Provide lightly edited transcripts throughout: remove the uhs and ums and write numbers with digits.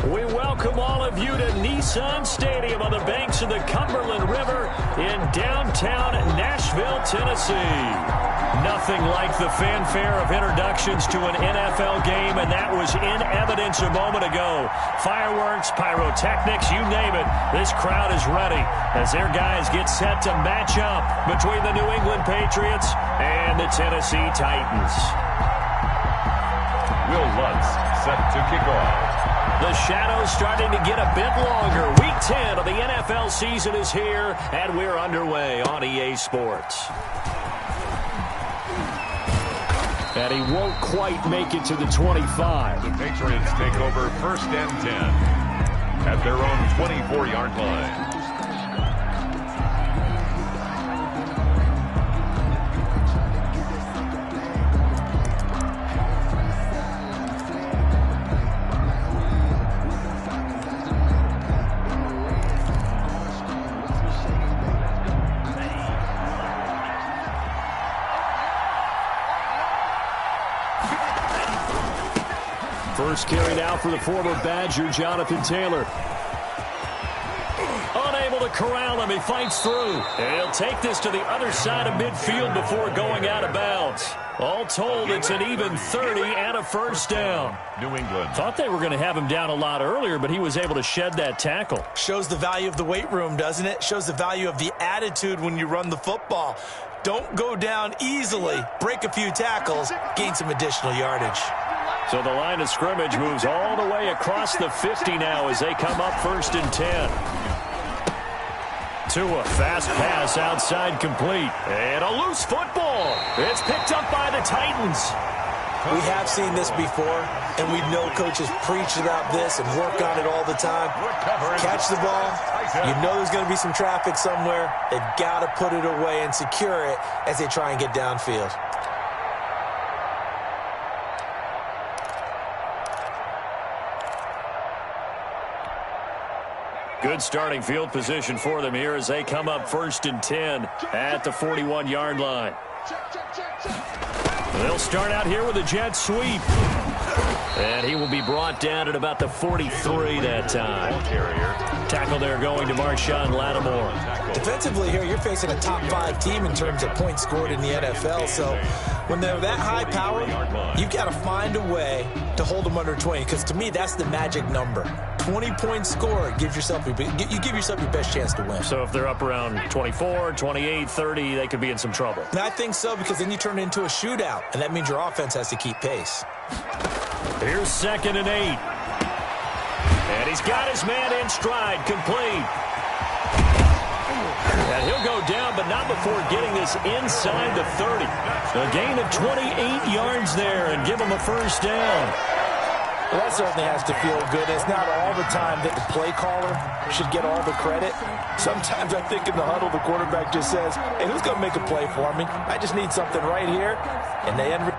We welcome all of you to Nissan Stadium on the banks of the Cumberland River in downtown Nashville, Tennessee. Nothing like the fanfare of introductions to an NFL game, and that was in evidence a moment ago. Fireworks, pyrotechnics, you name it. This crowd is ready as their guys get set to match up between the New England Patriots and the Tennessee Titans. Will Lutz set to kick off. The shadow's starting to get a bit longer. Week 10 of the NFL season is here, and we're underway on EA Sports. And he won't quite make it to the 25. The Patriots take over 1st and 10 at their own 24-yard line. First carry now for the former Badger, Jonathan Taylor. Unable to corral him. He fights through. He'll take this to the other side of midfield before going out of bounds. All told, it's an even 30 and a first down. New England. Thought they were going to have him down a lot earlier, but he was able to shed that tackle. Shows the value of the weight room, doesn't it? Shows the value of the attitude when you run the football. Don't go down easily. Break a few tackles. Gain some additional yardage. So the line of scrimmage moves all the way across the 50 now as they come up 1st and 10. To a fast pass outside complete. And a loose football. It's picked up by the Titans. We have seen this before, and we know coaches preach about this and work on it all the time. Catch the ball. You know there's going to be some traffic somewhere. They've got to put it away and secure it as they try and get downfield. Good starting field position for them here as they come up 1st and 10 at the 41-yard line. They'll start out here with a jet sweep. And he will be brought down at about the 43 that time. Tackle there going to Marshawn Lattimore. Defensively here, you're facing a top 5 team in terms of points scored in the NFL. So when they're that high powered, you've got to find a way to hold them under 20. Because to me, that's the magic number. 20 points scored, you give yourself your best chance to win. So if they're up around 24, 28, 30, they could be in some trouble. And I think so, because then you turn it into a shootout, and that means your offense has to keep pace. Here's 2nd and 8. And he's got his man in stride, complete. And he'll go down, but not before getting this inside the 30. A gain of 28 yards there and give him a first down. Well, that certainly has to feel good. It's not all the time that the play caller should get all the credit. Sometimes I think in the huddle, the quarterback just says, hey, who's going to make a play for me? I just need something right here. And they end.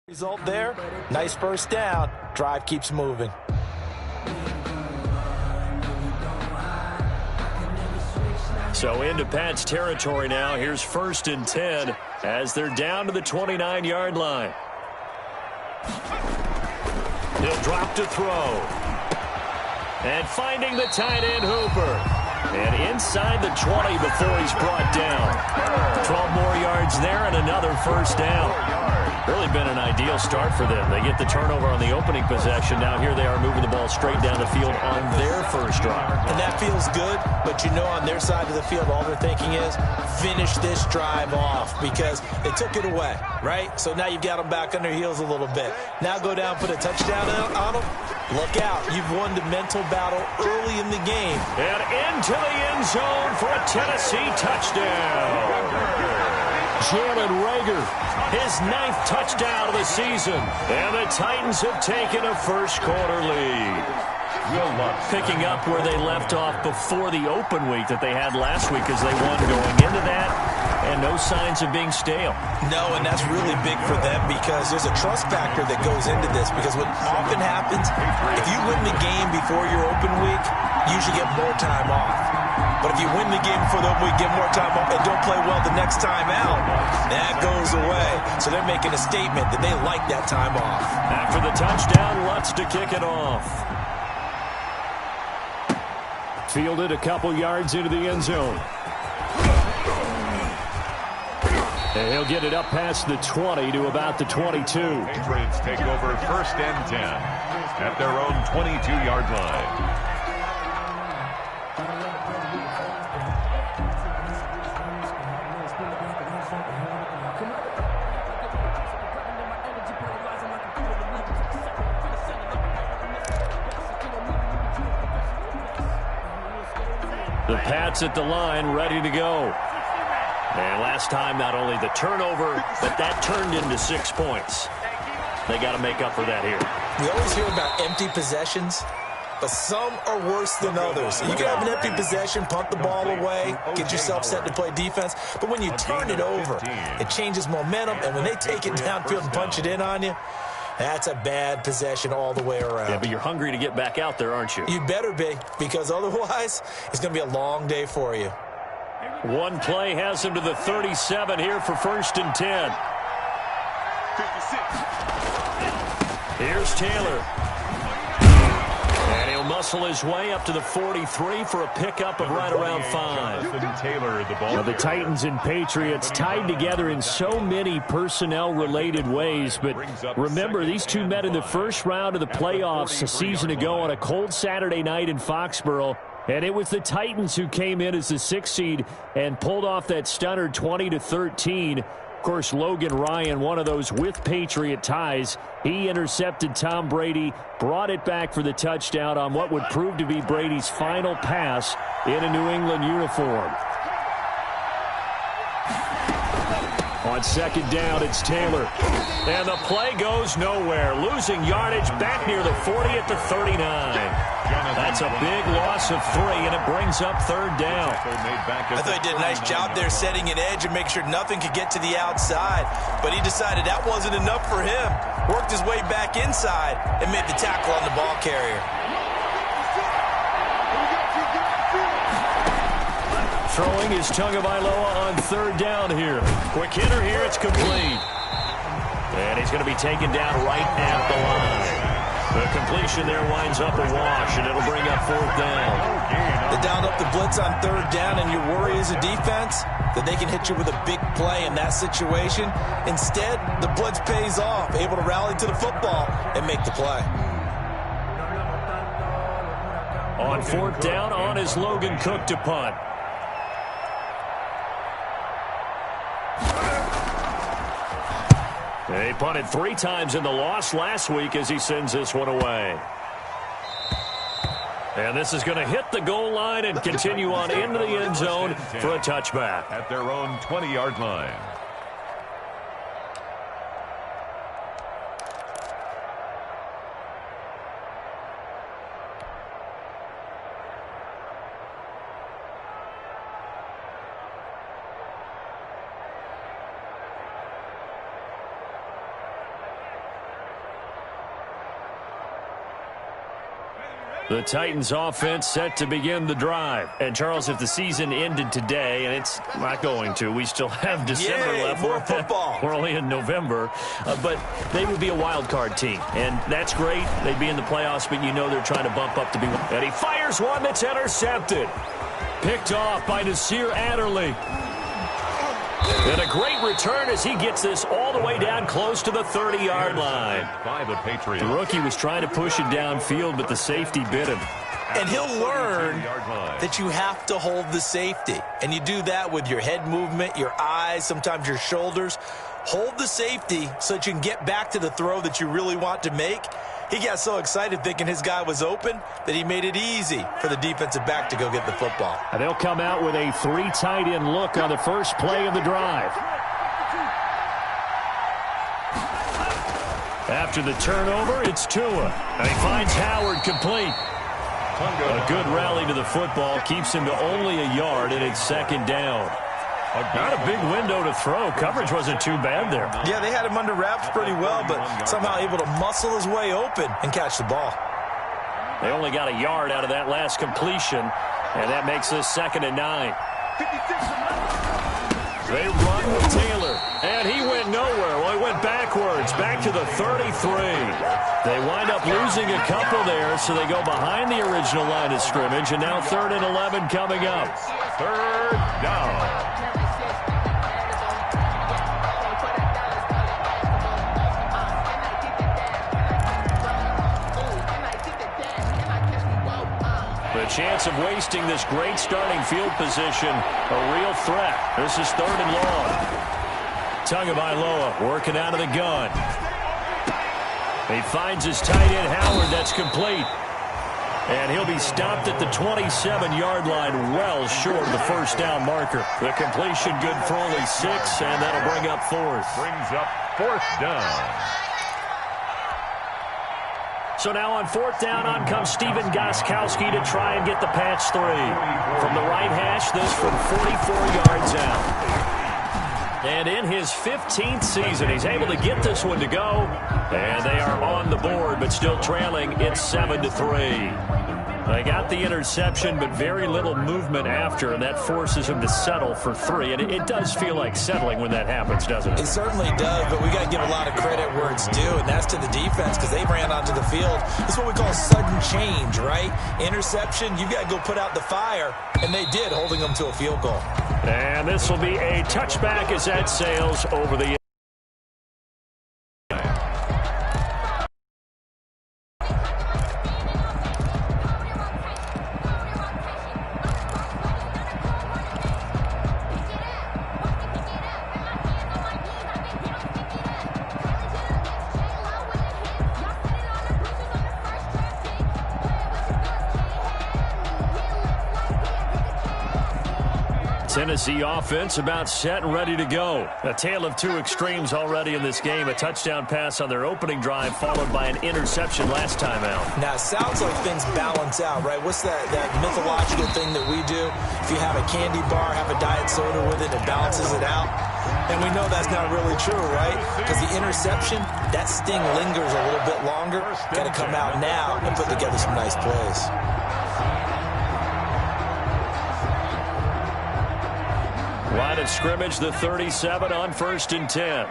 Result there, nice first down. Drive keeps moving. So into Pat's territory now. Here's 1st and 10 as they're down to the 29-yard line. He'll drop to throw. And finding the tight end, Hooper. And inside the 20 before he's brought down. 12 more yards there and another 1st down. Really been an ideal start for them. They get the turnover on the opening possession. Now here they are moving the ball straight down the field on their first drive. And that feels good, but you know on their side of the field, all they're thinking is finish this drive off because they took it away, right? So now you've got them back on their heels a little bit. Now go down, put a touchdown on them. Look out. You've won the mental battle early in the game. And into the end zone for a Tennessee touchdown. Jalen Reagor, his 9th touchdown of the season. And the Titans have taken a first-quarter lead. Picking up where they left off before the open week that they had last week as they won going into that. And no signs of being stale. No, and that's really big for them because there's a trust factor that goes into this. Because what often happens, if you win the game before your open week, you usually get more time off. But if you win the game before the open week, get more time off, and don't play well the next time out, that goes away. So they're making a statement that they like that time off. After the touchdown, Lutz to kick it off. Fielded a couple yards into the end zone. And he'll get it up past the 20 to about the 22. Patriots take over 1st and 10 at their own 22-yard line. The Pats at the line, ready to go. And last time, not only the turnover, but that turned into 6 points. They got to make up for that here. We always hear about empty possessions, but some are worse than others. You can have an empty possession, punt the ball away, get yourself set to play defense. But when you turn it over, it changes momentum. And when they take it downfield and punch it in on you, that's a bad possession all the way around. Yeah, but you're hungry to get back out there, aren't you? You better be, because otherwise it's going to be a long day for you. One play has him to the 37 here for 1st and 10. 56. Here's Taylor. And he'll muscle his way up to the 43 for a pickup of right around 5. Taylor, the ball. Now, the Titans and Patriots tied together in so many personnel-related ways, but remember, these two met in the first round of the playoffs a season ago on a cold Saturday night in Foxborough. And it was the Titans who came in as the 6th seed and pulled off that stunner 20-13. Of course, Logan Ryan, one of those with Patriot ties. He intercepted Tom Brady, brought it back for the touchdown on what would prove to be Brady's final pass in a New England uniform. On 2nd down, it's Taylor. And the play goes nowhere. Losing yardage back near the 40 at the 39. That's a big loss of 3, and it brings up 3rd down. I thought he did a nice job there setting an edge and make sure nothing could get to the outside. But he decided that wasn't enough for him. Worked his way back inside and made the tackle on the ball carrier. Throwing is Tagovailoa on 3rd down here. Quick hitter here, it's complete. And he's going to be taken down right at the line. The completion there winds up a wash, and it'll bring up 4th down. They downed up the blitz on 3rd down, and your worry as a defense that they can hit you with a big play in that situation. Instead, the blitz pays off, able to rally to the football and make the play. On 4th down, on is Logan Cook to punt. They punted 3 times in the loss last week as he sends this one away. And this is going to hit the goal line and continue on into the end zone for a touchback. At their own 20-yard line. The Titans offense set to begin the drive. And, Charles, if the season ended today, and it's not going to, we still have December left. More football. We're only in November. But they would be a wild card team. And that's great. They'd be in the playoffs, but you know they're trying to bump up to be one. And he fires one that's intercepted. Picked off by Nasir Adderley. And a great return as he gets this all the way down close to the 30-yard line. By the Patriots. The rookie was trying to push it downfield, but the safety bit him. And he'll learn that you have to hold the safety. And you do that with your head movement, your eyes, sometimes your shoulders. Hold the safety so that you can get back to the throw that you really want to make. He got so excited thinking his guy was open that he made it easy for the defensive back to go get the football. And they'll come out with a 3 tight end look on the first play of the drive. After the turnover, it's Tua. And he finds Howard complete. A good rally to the football keeps him to only a yard, and it's second down. Not a big window to throw. Coverage wasn't too bad there. Yeah, they had him under wraps pretty well, but somehow able to muscle his way open and catch the ball. They only got a yard out of that last completion, and that makes this 2nd and 9. They run with Taylor, and he went nowhere. Well, he went backwards, back to the 33. They wind up losing a couple there, so they go behind the original line of scrimmage, and now 3rd and 11 coming up. 3rd down. The chance of wasting this great starting field position, a real threat. This is 3rd and long. Tagovailoa working out of the gun. He finds his tight end, Howard. That's complete. And he'll be stopped at the 27-yard line, well short of the first down marker. The completion good for only 6, and that'll bring up 4th. Brings up 4th down. So now on 4th down, on comes Steven Gostkowski to try and get the patch 3. From the right hash, this from 44 yards out. And in his 15th season, he's able to get this one to go. And they are on the board, but still trailing. It's 7-3. They got the interception, but very little movement after, and that forces him to settle for 3. And it does feel like settling when that happens, doesn't it? It certainly does, but we got to give a lot of credit where it's due, and that's to the defense because they ran onto the field. It's what we call sudden change, right? Interception, you got to go put out the fire, and they did, holding them to a field goal. And this will be a touchback as that sails over the Tennessee offense about set and ready to go. A tale of 2 extremes already in this game. A touchdown pass on their opening drive followed by an interception last time out. Now, it sounds like things balance out, right? What's that mythological thing that we do? If you have a candy bar, have a diet soda with it, it balances it out. And we know that's not really true, right? Because the interception, that sting lingers a little bit longer. Got to come out now and put together some nice plays. Line of scrimmage, the 37 on 1st and 10.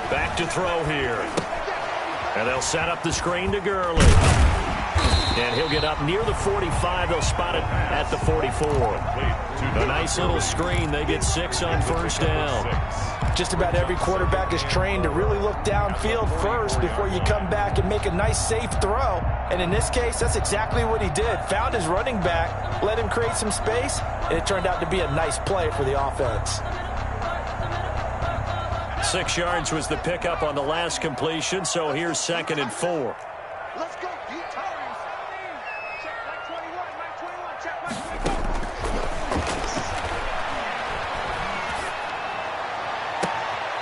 Back to throw here. And they'll set up the screen to Gurley. And he'll get up near the 45. They'll spot it at the 44. A nice little screen. They get 6 on 1st down. Just about every quarterback is trained to really look downfield first before you come back and make a nice, safe throw. And in this case, that's exactly what he did. Found his running back, let him create some space, and it turned out to be a nice play for the offense. 6 yards was the pickup on the last completion, so here's 2nd and 4. Let's go.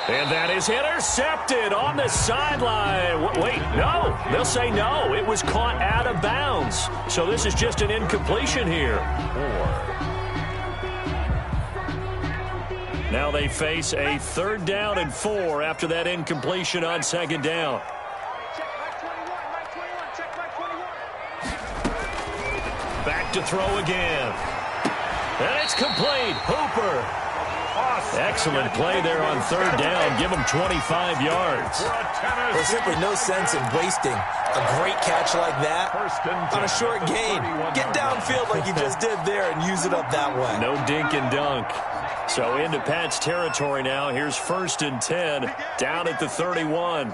And that is intercepted on the sideline. Wait, no. They'll say no. It was caught out of bounds. So this is just an incompletion here. Now they face a 3rd down and 4 after that incompletion on 2nd down. back to throw again. And it's complete. Hooper. Excellent play there on third down. Give him 25 yards. There's simply no sense in wasting a great catch like that on a short gain. Get downfield like he just did there and use it up that way. No dink and dunk. So into Pat's territory now. Here's 1st and 10, down at the 31.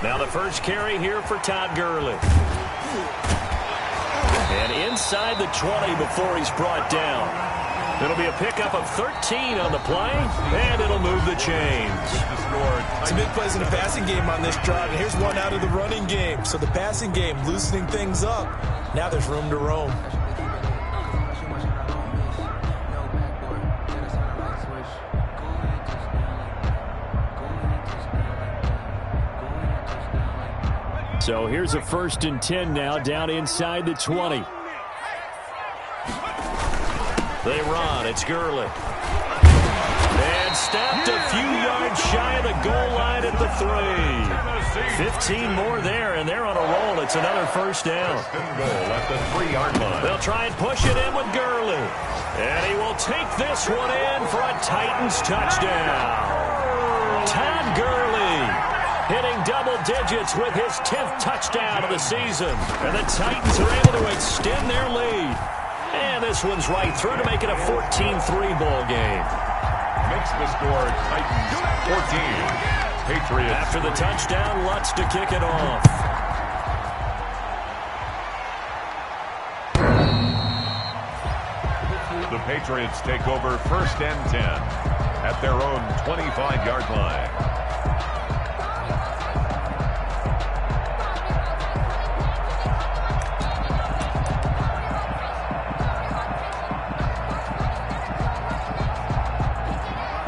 Now the first carry here for Todd Gurley. And inside the 20 before he's brought down. It'll be a pickup of 13 on the play, and it'll move the chains. Some big plays in the passing game on this drive, and here's one out of the running game. So the passing game loosening things up. Now there's room to roam. So here's a 1st and 10 now, down inside the 20. They run. It's Gurley. And stopped a few yards shy of the goal line at the 3. 15 more there, and they're on a roll. It's another 1st down. Goal at the 3-yard line. They'll try and push it in with Gurley. And he will take this one in for a Titans touchdown. Todd Gurley hitting double digits with his 10th touchdown of the season. And the Titans are able to extend their lead. And this one's right through to make it a 14-3 ball game. Makes the score Titans 14. Patriots. After the touchdown, Lutz to kick it off. The Patriots take over 1st and 10 at their own 25-yard line.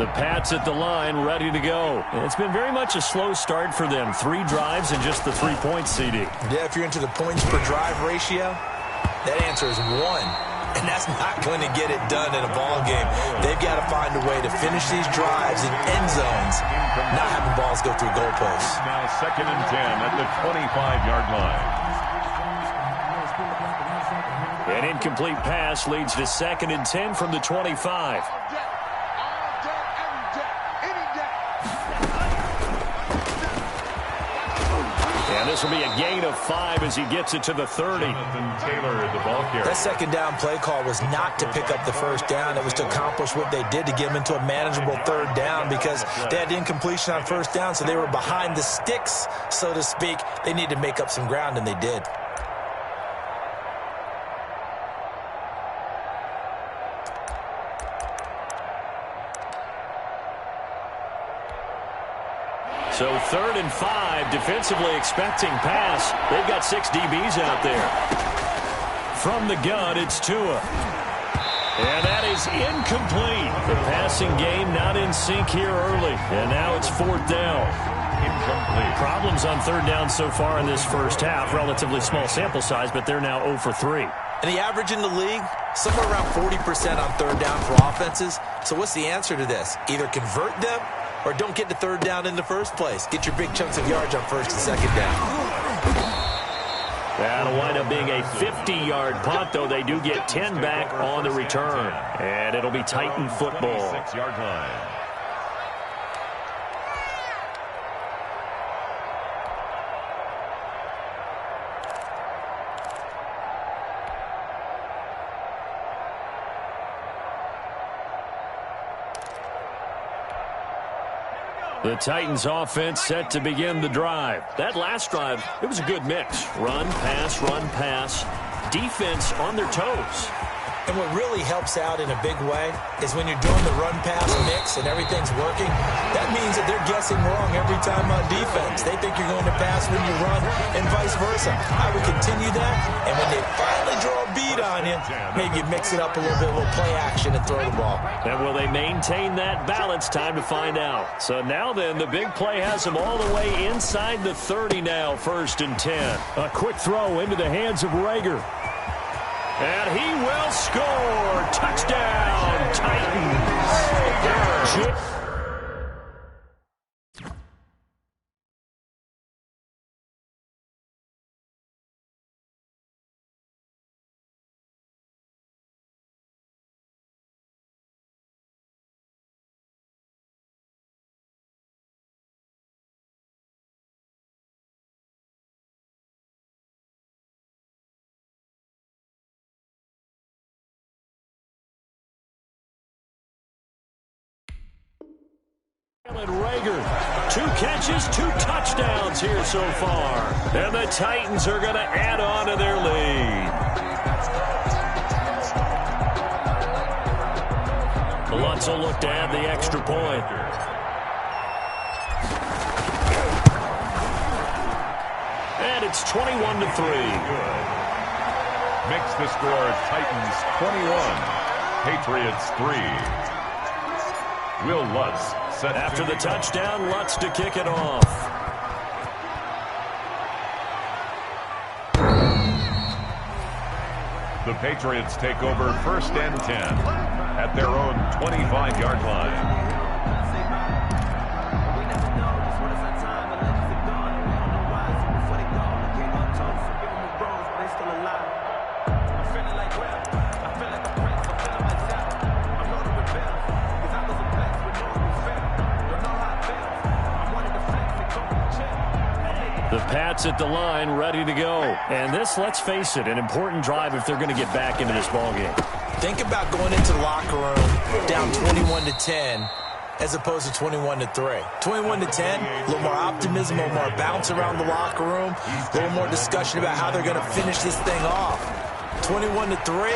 The Pats at the line, ready to go. And it's been very much a slow start for them. 3 drives and just the 3 points, CD. Yeah, if you're into the points per drive ratio, that answer is 1. And that's not going to get it done in a ball game. They've got to find a way to finish these drives in end zones, not having balls go through goalposts. Now 2nd and 10 at the 25-yard line. An incomplete pass leads to 2nd and 10 from the 25. And this will be a gain of 5 as he gets it to the 30. Taylor, the ball carrier. That 2nd down play call was not to pick up the 1st down. It was to accomplish what they did to get them into a manageable 3rd down because they had incompletion on 1st down, so they were behind the sticks, so to speak. They needed to make up some ground, and they did. So 3rd and 5, defensively expecting pass. They've got 6 DBs out there. From the gun, it's Tua. And that is incomplete. The passing game not in sync here early. And now it's 4th down. Incomplete. Problems on 3rd down so far in this first half. Relatively small sample size, but they're now 0 for 3. And the average in the league, somewhere around 40% on 3rd down for offenses. So what's the answer to this? Either convert them or don't get the 3rd down in the first place. Get your big chunks of yards on 1st and 2nd down. That'll wind up being a 50-yard punt, though they do get 10 back on the return. And it'll be Titan football. 26-yard line. The Titans offense set to begin the drive. That last drive, it was a good mix. Run, pass, defense on their toes. And what really helps out in a big way is when you're doing the run-pass mix and everything's working, that means that they're guessing wrong every time on defense. They think you're going to pass when you run and vice versa. I would continue that, and when they finally draw a beat on you, maybe you mix it up a little play action and throw the ball. And will they maintain that balance? Time to find out. So now then, the big play has them all the way inside the 30 now, 1st and 10. A quick throw into the hands of Rager. And he will score. Touchdown, Titans. Jalen Reagor. 2 catches, 2 touchdowns here so far. And the Titans are going to add on to their lead. Lutz will look to add the extra point. And it's 21-3. Makes the score Titans 21, Patriots 3. Will Lutz set after the touchdown. Lutz to kick it off. The Patriots take over 1st and 10 at their own 25-yard line. The Pats at the line, ready to go. And this, let's face it, an important drive if they're going to get back into this ballgame. Think about going into the locker room down 21-10 as opposed to 21-3. 21-10, a little more optimism, a little more bounce around the locker room, a little more discussion about how they're going to finish this thing off. 21-3,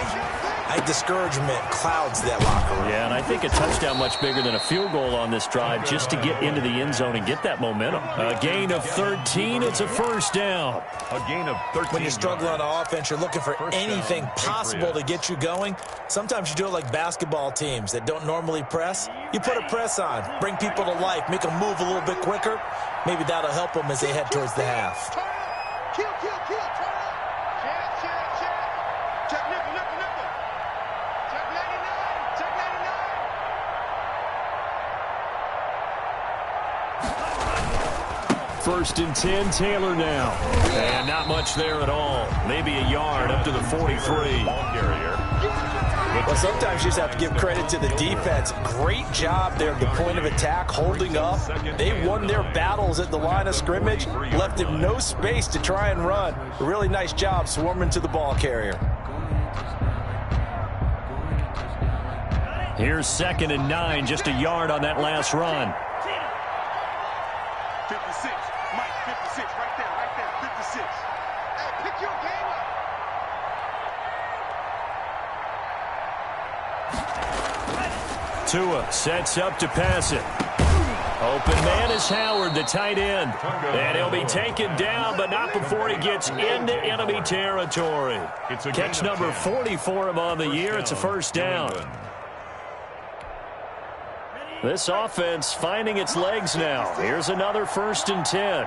I think discouragement clouds that locker room. Yeah, and I think a touchdown much bigger than a field goal on this drive just to get into the end zone and get that momentum. A gain of 13, it's a first down. A gain of 13. When you struggle on offense, you're looking for anything possible to get you going. Sometimes you do it like basketball teams that don't normally press. You put a press on, bring people to life, make them move a little bit quicker. Maybe that'll help them as they head towards the half. Kill, turn up. Check nickel. Check 99, check 99. 1st and 10, Taylor now. And not much there at all. Maybe a yard up to the 43. Ball carrier. Well, sometimes you just have to give credit to the defense. Great job there at the point of attack, holding up. They won their battles at the line of scrimmage, left him no space to try and run. A really nice job swarming to the ball carrier. Here's 2nd and 9, just a yard on that last run. 56, Mike, 56, right there, 56. Hey, pick your game up. Tua sets up to pass it. Open man is Howard, the tight end. And he'll be taken down, but not before he gets into enemy territory. Catch number 40 for him on the year. It's a first down. This offense finding its legs now. Here's another 1st and 10.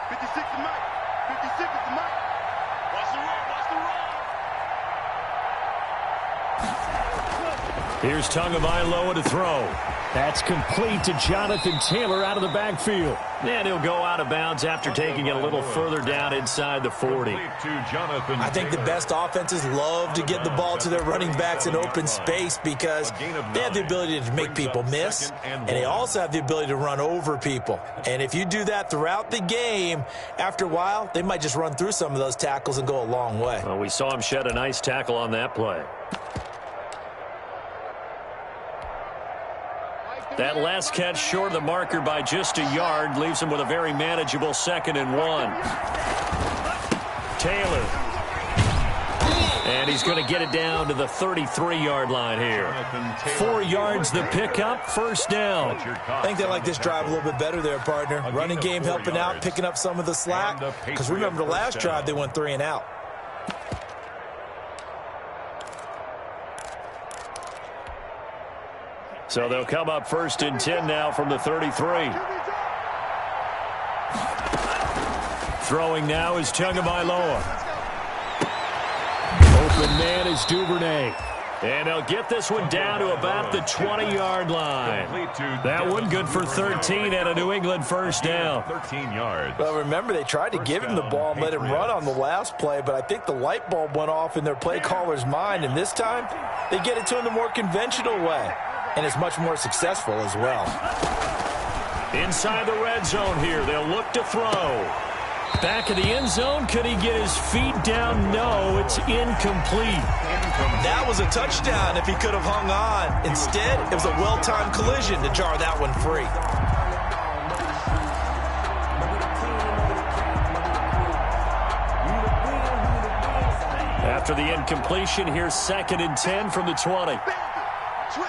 56 is Mike. 56 is Mike. Watch the run. Here's Tagovailoa to throw. That's complete to Jonathan Taylor out of the backfield. And he'll go out of bounds after taking it a little further down inside the 40. I think the best offenses love to get the ball to their running backs in open space because they have the ability to make people miss, and they also have the ability to run over people. And if you do that throughout the game, after a while, they might just run through some of those tackles and go a long way. Well, we saw him shed a nice tackle on that play. That last catch short of the marker by just a yard leaves him with a very manageable 2nd and 1. Taylor. And he's going to get it down to the 33-yard line here. 4 yards the pickup, first down. I think they like this drive a little bit better there, partner. Running game helping out, picking up some of the slack. Because remember the last drive, they went 3 and out. So they'll come up 1st and 10 now from the 33. Throwing now is Tagovailoa. Open man is Duvernay. And they'll get this one down to about the 20-yard line. That one good for 13 and a New England first down. 13 yards. Well, remember, they tried to give him the ball and let him run on the last play, but I think the light bulb went off in their play caller's mind, and this time they get it to him the more conventional way. And it's much more successful as well. Inside the red zone here, they'll look to throw. Back of the end zone. Could he get his feet down? No, it's incomplete. That was a touchdown if he could have hung on. Instead, it was a well-timed collision to jar that one free. After the incompletion, here's 2nd and 10 from the 20. Switch.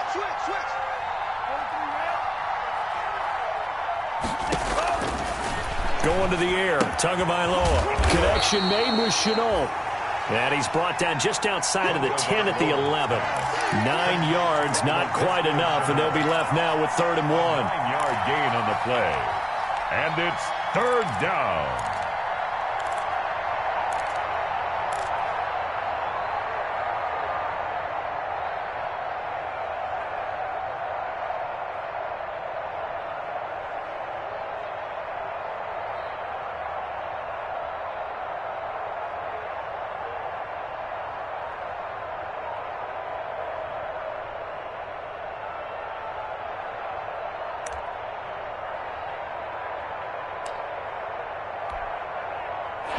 Going to the air. Tagovailoa. Connection made with Shenault. And he's brought down just outside of the 10 at the 11. 9 yards, not quite enough, and they'll be left now with 3rd and 1. 9-yard gain on the play. And it's 3rd down.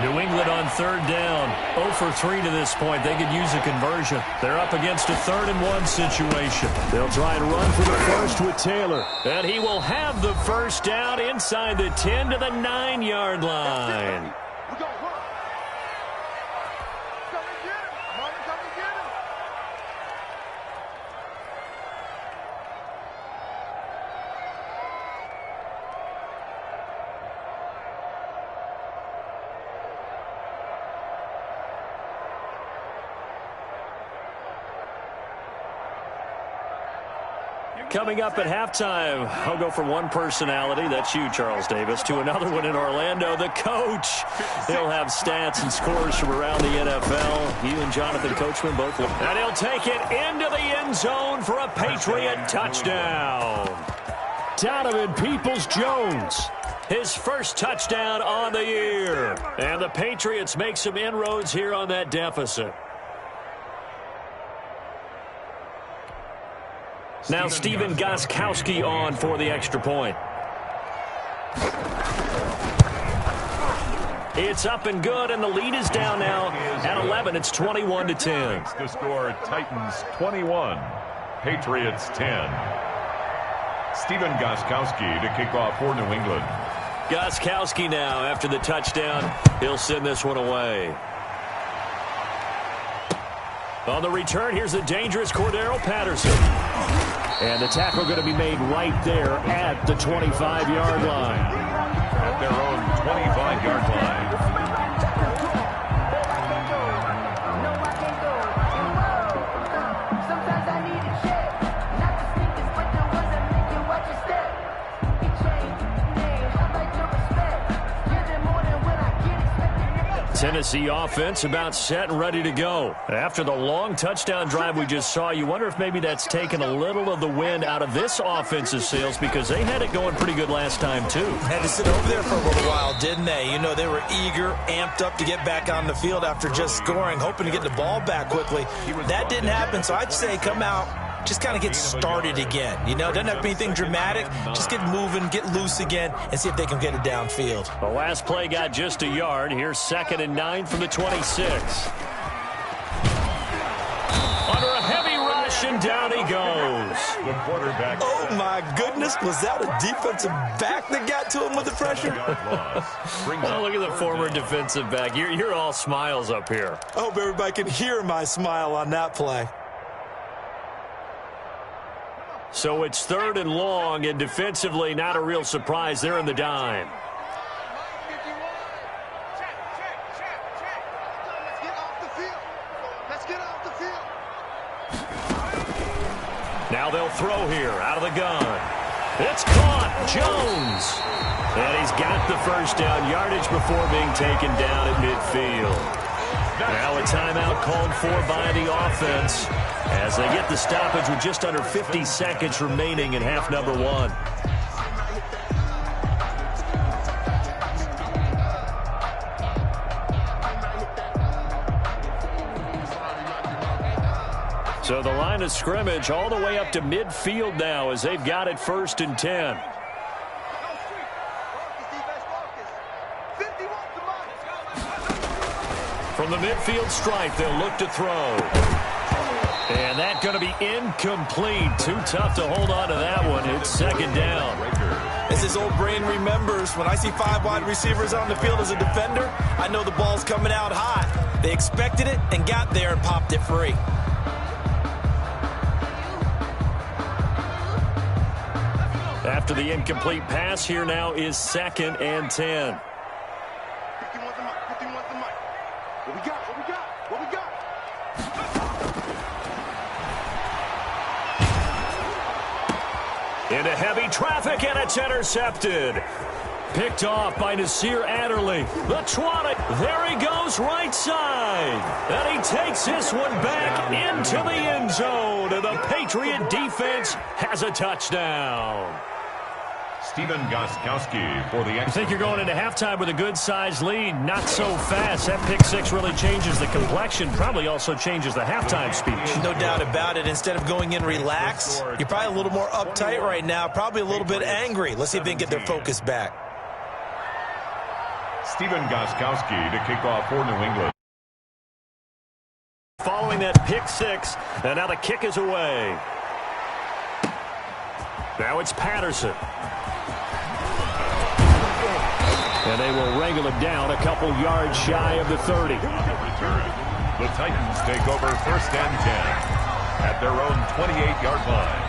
New England on 3rd down. 0 for 3 to this point. They could use a conversion. They're up against a 3rd and 1 situation. They'll try and run for the first with Taylor. And he will have the first down inside the 10 to the 9-yard line. We got work. Come and get him. Martin, come and get him. Coming up at halftime, I'll go from one personality, that's you, Charles Davis, to another one in Orlando, the coach. He'll have stats and scores from around the NFL. You and Jonathan Coachman both will. And he'll take it into the end zone for a Patriot touchdown. Donovan Peoples-Jones, his first touchdown on the year. And the Patriots make some inroads here on that deficit. Now Stephen Gostkowski on for the extra point. It's up and good, and the lead is down now at 11. It's 21-10. The score, Titans 21, Patriots 10. Stephen Gostkowski to kick off for New England. Gostkowski now after the touchdown. He'll send this one away. On the return, here's the dangerous Cordero Patterson. And the tackle going to be made right there at the 25-yard line. At their own 25-yard line. Tennessee offense about set and ready to go. After the long touchdown drive we just saw, you wonder if maybe that's taken a little of the wind out of this offense's sails, because they had it going pretty good last time too. Had to sit over there for a little while, didn't they? You know, they were eager, amped up to get back on the field after just scoring, hoping to get the ball back quickly. That didn't happen, so I'd say come out, just kind of get started again. You know, doesn't have to be anything dramatic. Just get moving, get loose again, and see if they can get it downfield. The last play got just a yard. Here's 2nd and 9 from the 26. Under a heavy rush, and down he goes. The quarterback. Oh, my goodness. Was that a defensive back that got to him with the pressure? Oh, look at the former defensive back. You're all smiles up here. I hope everybody can hear my smile on that play. So it's 3rd and long, and defensively not a real surprise. They're in the dime. Now they'll throw here out of the gun. It's caught. Jones. And he's got the first down, yardage before being taken down at midfield. Now a timeout called for by the offense as they get the stoppage with just under 50 seconds remaining in half number 1. So the line of scrimmage all the way up to midfield now as they've got it 1st and 10. From the midfield stripe, they'll look to throw. And that's going to be incomplete. Too tough to hold on to that one. It's second down. As his old brain remembers, when I see 5 wide receivers on the field as a defender, I know the ball's coming out hot. They expected it and got there and popped it free. After the incomplete pass, here now is 2nd and 10. What we got? What we got? What we got? Into heavy traffic, and it's intercepted. Picked off by Nasir Adderley. The 20. There he goes, right side. And he takes this one back into the end zone. And the Patriot defense has a touchdown. Steven Gostkowski for the I think you're going into halftime with a good-sized lead. Not so fast. That pick six really changes the complexion. Probably also changes the halftime speech. No doubt about it. Instead of going in relaxed, you're probably a little more uptight right now. Probably a little bit angry. Let's see if they can get their focus back. Steven Gostkowski to kick off for New England. Following that pick six, and now the kick is away. Now it's Patterson. And they will wrangle him down a couple yards shy of the 30. The Titans take over 1st and 10 at their own 28-yard line.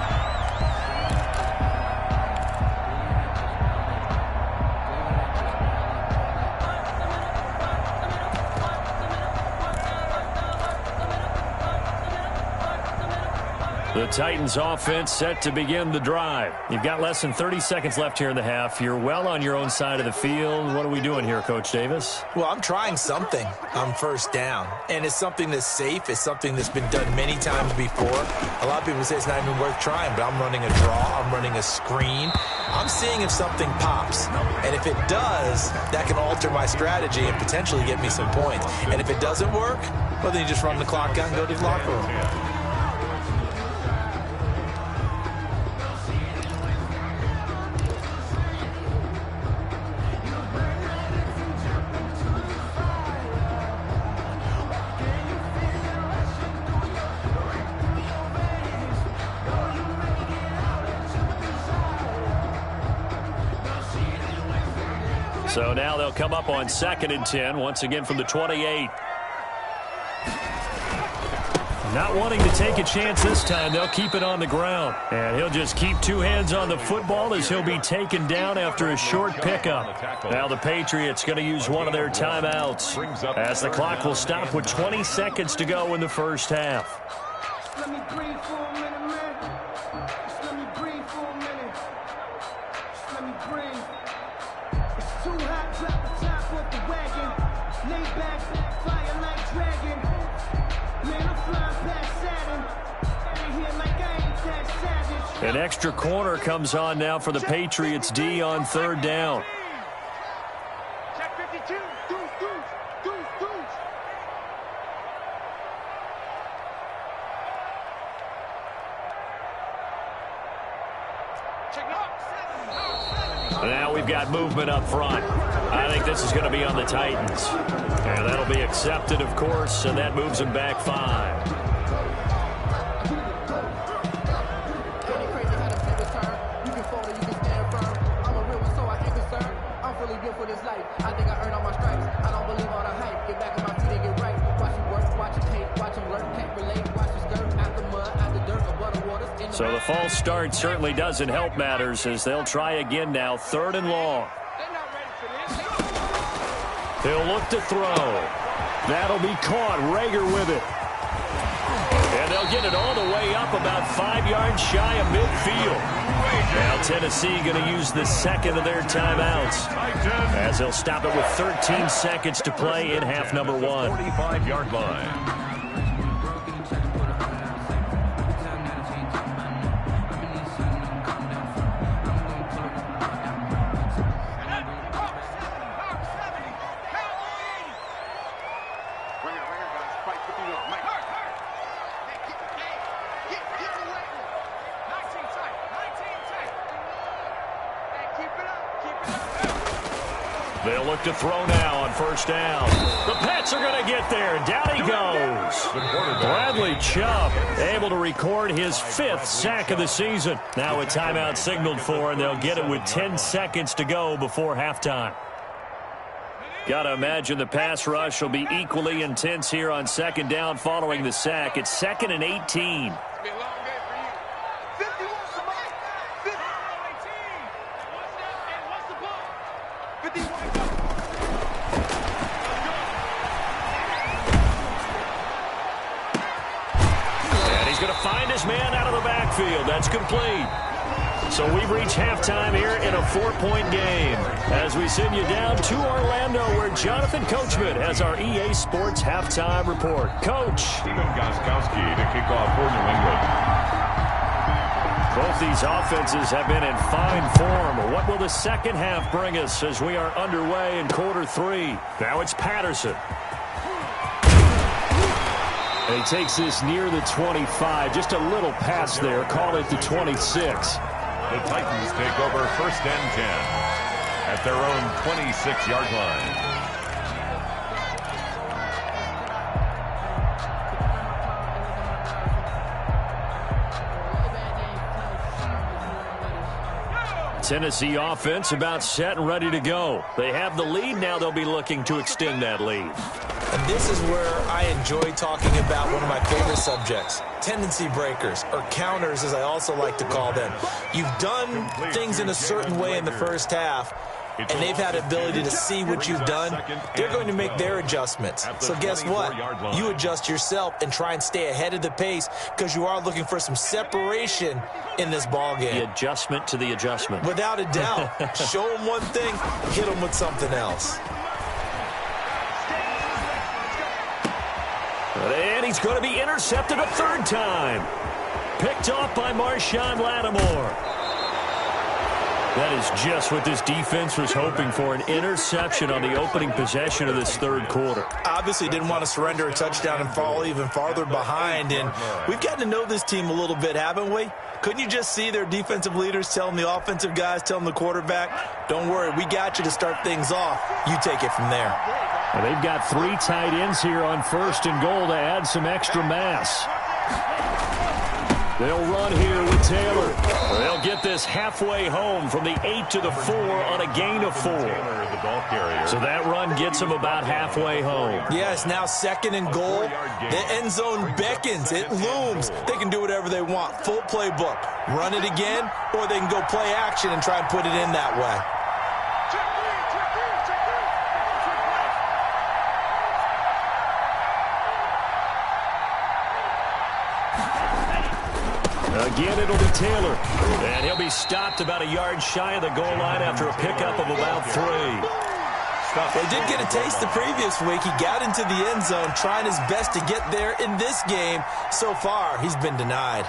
The Titans offense set to begin the drive. You've got less than 30 seconds left here in the half. You're well on your own side of the field. What are we doing here, Coach Davis? Well, I'm trying something on 1st down. And it's something that's safe. It's something that's been done many times before. A lot of people say it's not even worth trying, but I'm running a draw. I'm running a screen. I'm seeing if something pops. And if it does, that can alter my strategy and potentially get me some points. And if it doesn't work, well, then you just run the clock out and go to the locker room. So now they'll come up on 2nd and 10, once again from the 28. Not wanting to take a chance this time, they'll keep it on the ground. And he'll just keep 2 hands on the football as he'll be taken down after a short pickup. Now the Patriots going to use one of their timeouts as the clock will stop with 20 seconds to go in the first half. Let me breathe for a minute, man. Just let me breathe for a minute. Just let me breathe. It's too hot, drop the top off the wagon. Lay back, fire like dragon. Man, I'm flying past Saturn. Out here like I ain't that savage. An extra corner comes on now for the Patriots D on 3rd down. Check 52. Deuce, deuce, deuce, deuce. Now we've got movement up front. I think this is going to be on the Titans. And that'll be accepted, of course, and that moves them back 5. So the false start certainly doesn't help matters as they'll try again now, 3rd and long. He'll look to throw. That'll be caught. Rager with it. And they'll get it all the way up about 5 yards shy of midfield. Now Tennessee going to use the 2nd of their timeouts as they'll stop it with 13 seconds to play in half number 1. 45-yard line. They'll look to throw now on 1st down. The pitch, Patriots are going to get there. Down he goes. Bradley Chubb able to record his 5th sack of the season. Now a timeout signaled for, and they'll get it with 10 seconds to go before halftime. Got to imagine the pass rush will be equally intense here on 2nd down following the sack. It's 2nd and 18. Find his man out of the backfield. That's complete. So we've reached halftime here in a 4-point game as we send you down to Orlando where Jonathan Coachman has our EA Sports halftime report. Coach. Stephen Gostkowski to kick off for New England. Both these offenses have been in fine form. What will the second half bring us as we are underway in quarter 3? Now it's Patterson. And he takes this near the 25. Just a little pass there. Call it the 26. The Titans take over 1st and 10 at their own 26-yard line. Tennessee offense about set and ready to go. They have the lead. Now they'll be looking to extend that lead. And this is where I enjoy talking about one of my favorite subjects, tendency breakers, or counters as I also like to call them. You've done things in a certain way in the first half, and they've had the ability to see what you've done. They're going to make their adjustments. So guess what? You adjust yourself and try and stay ahead of the pace because you are looking for some separation in this ball game. The adjustment to the adjustment. Without a doubt. Show them one thing, hit them with something else. And he's going to be intercepted a 3rd time. Picked off by Marshawn Lattimore. That is just what this defense was hoping for, an interception on the opening possession of this 3rd quarter. Obviously didn't want to surrender a touchdown and fall even farther behind. And we've gotten to know this team a little bit, haven't we? Couldn't you just see their defensive leaders telling the offensive guys, telling the quarterback, don't worry, we got you to start things off. You take it from there. Well, they've got 3 tight ends here on 1st and goal to add some extra mass. They'll run here with Taylor. They'll get this halfway home from the 8 to the 4 on a gain of 4. So that run gets them about halfway home. Yes, now 2nd and goal. The end zone beckons. It looms. They can do whatever they want. Full playbook. Run it again, or they can go play action and try and put it in that way. Again, it'll be Taylor. And he'll be stopped about a yard shy of the goal line after a pickup of about 3. They did get a taste the previous week. He got into the end zone trying his best to get there in this game. So far, he's been denied.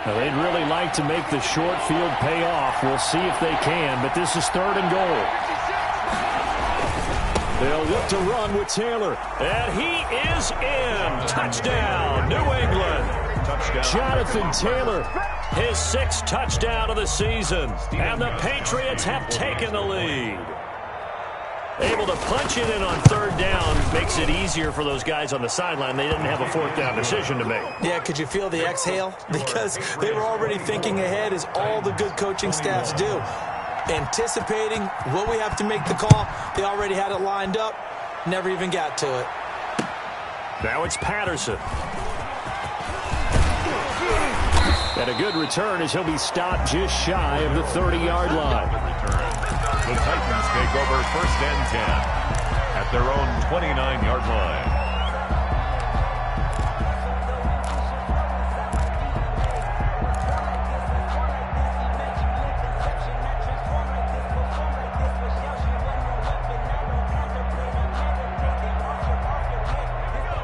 Now, they'd really like to make the short field pay off. We'll see if they can, but this is 3rd and goal. They'll look to run with Taylor, and he is in. Touchdown, New England. Touchdown. Jonathan Taylor, his 6th touchdown of the season, and the Patriots have taken the lead. Able to punch it in on 3rd down makes it easier for those guys on the sideline. They didn't have a 4th down decision to make. Yeah, could you feel the exhale? Because they were already thinking ahead, as all the good coaching staffs do. Anticipating what we have to make the call. They already had it lined up. Never even got to it. Now it's Patterson. And a good return as he'll be stopped just shy of the 30-yard line. The Titans take over 1st and 10 at their own 29-yard line.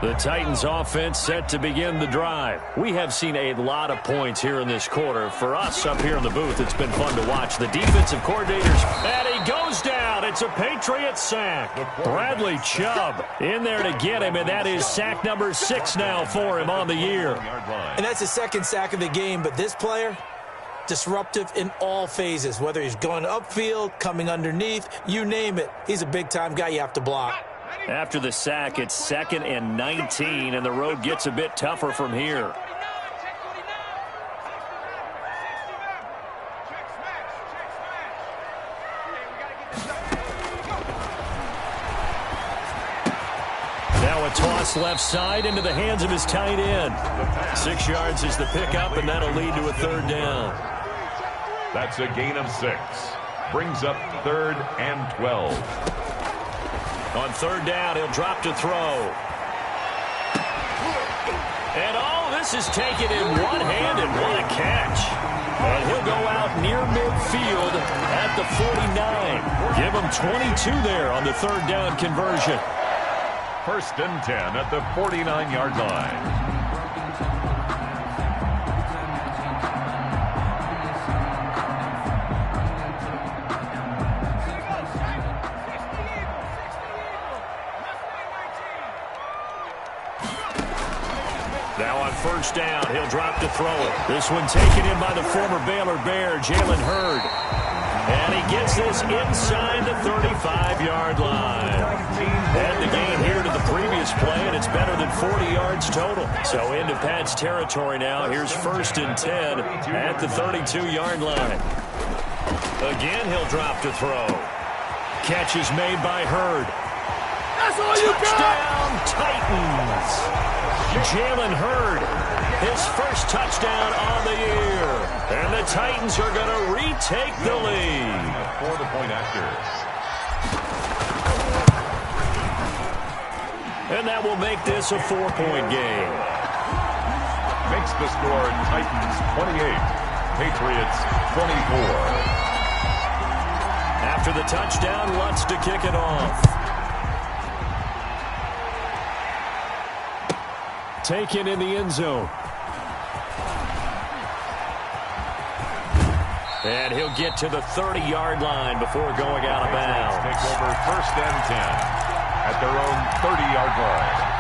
The Titans offense set to begin the drive. We have seen a lot of points here in this quarter. For us up here in the booth, it's been fun to watch. The defensive coordinators, and he goes down. It's a Patriots sack. Bradley Chubb in there to get him, and that is sack number 6 now for him on the year. And that's his second sack of the game, but this player, disruptive in all phases, whether he's going upfield, coming underneath, you name it. He's a big-time guy you have to block. After the sack, it's 2nd and 19, and the road gets a bit tougher from here. Now a toss left side into the hands of his tight end. 6 yards is the pickup, and that'll lead to a 3rd down. That's a gain of 6. Brings up 3rd and 12. On 3rd down, he'll drop to throw. And all this is taken in one hand, and what a catch. And he'll go out near midfield at the 49. Give him 22 there on the 3rd down conversion. 1st and 10 at the 49-yard line. Now on 1st down, he'll drop to throw it. This one taken in by the former Baylor Bear, Jalen Hurd. And he gets this inside the 35-yard line. And the gain here to the previous play, and it's better than 40 yards total. So into Pat's territory now. Here's 1st and 10 at the 32-yard line. Again, he'll drop to throw. Catch is made by Hurd. That's all you Touchdown, Titans! Jalen Hurd, his first touchdown on the year. And the Titans are going to retake the lead. For the point after. And that will make this a 4-point game. Makes the score Titans 28, Patriots 24. After the touchdown, Lutz to kick it off. Taken in the end zone. And he'll get to the 30-yard line before going out of bounds. Take over 1st and 10 at their own 30-yard line.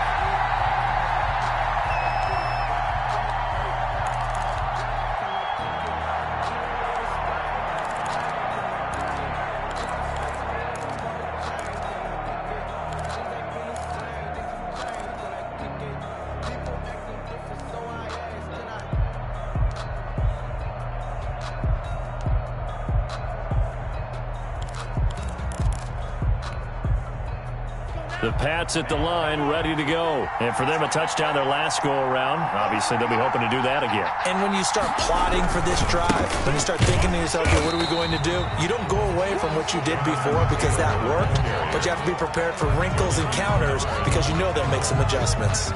The Pats at the line, ready to go. And for them, a touchdown their last go-around. Obviously, they'll be hoping to do that again. And when you start plotting for this drive, when you start thinking to yourself, okay, what are we going to do? You don't go away from what you did before because that worked, but you have to be prepared for wrinkles and counters because you know they'll make some adjustments.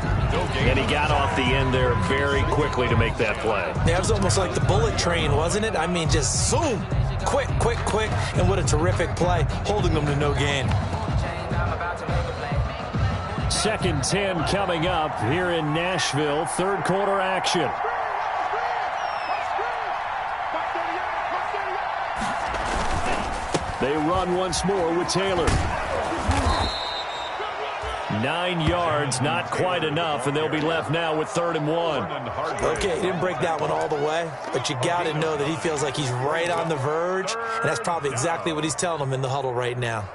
And he got off the end there very quickly to make that play. Yeah, it was almost like the bullet train, wasn't it? I mean, just zoom, quick, quick, quick, and what a terrific play, holding them to no gain. 2nd 10 coming up here in Nashville. 3rd quarter action. They run once more with Taylor. 9 yards, not quite enough, and they'll be left now with 3rd and 1. Okay, he didn't break that one all the way, but you got to know that he feels like he's right on the verge, and that's probably exactly what he's telling them in the huddle right now.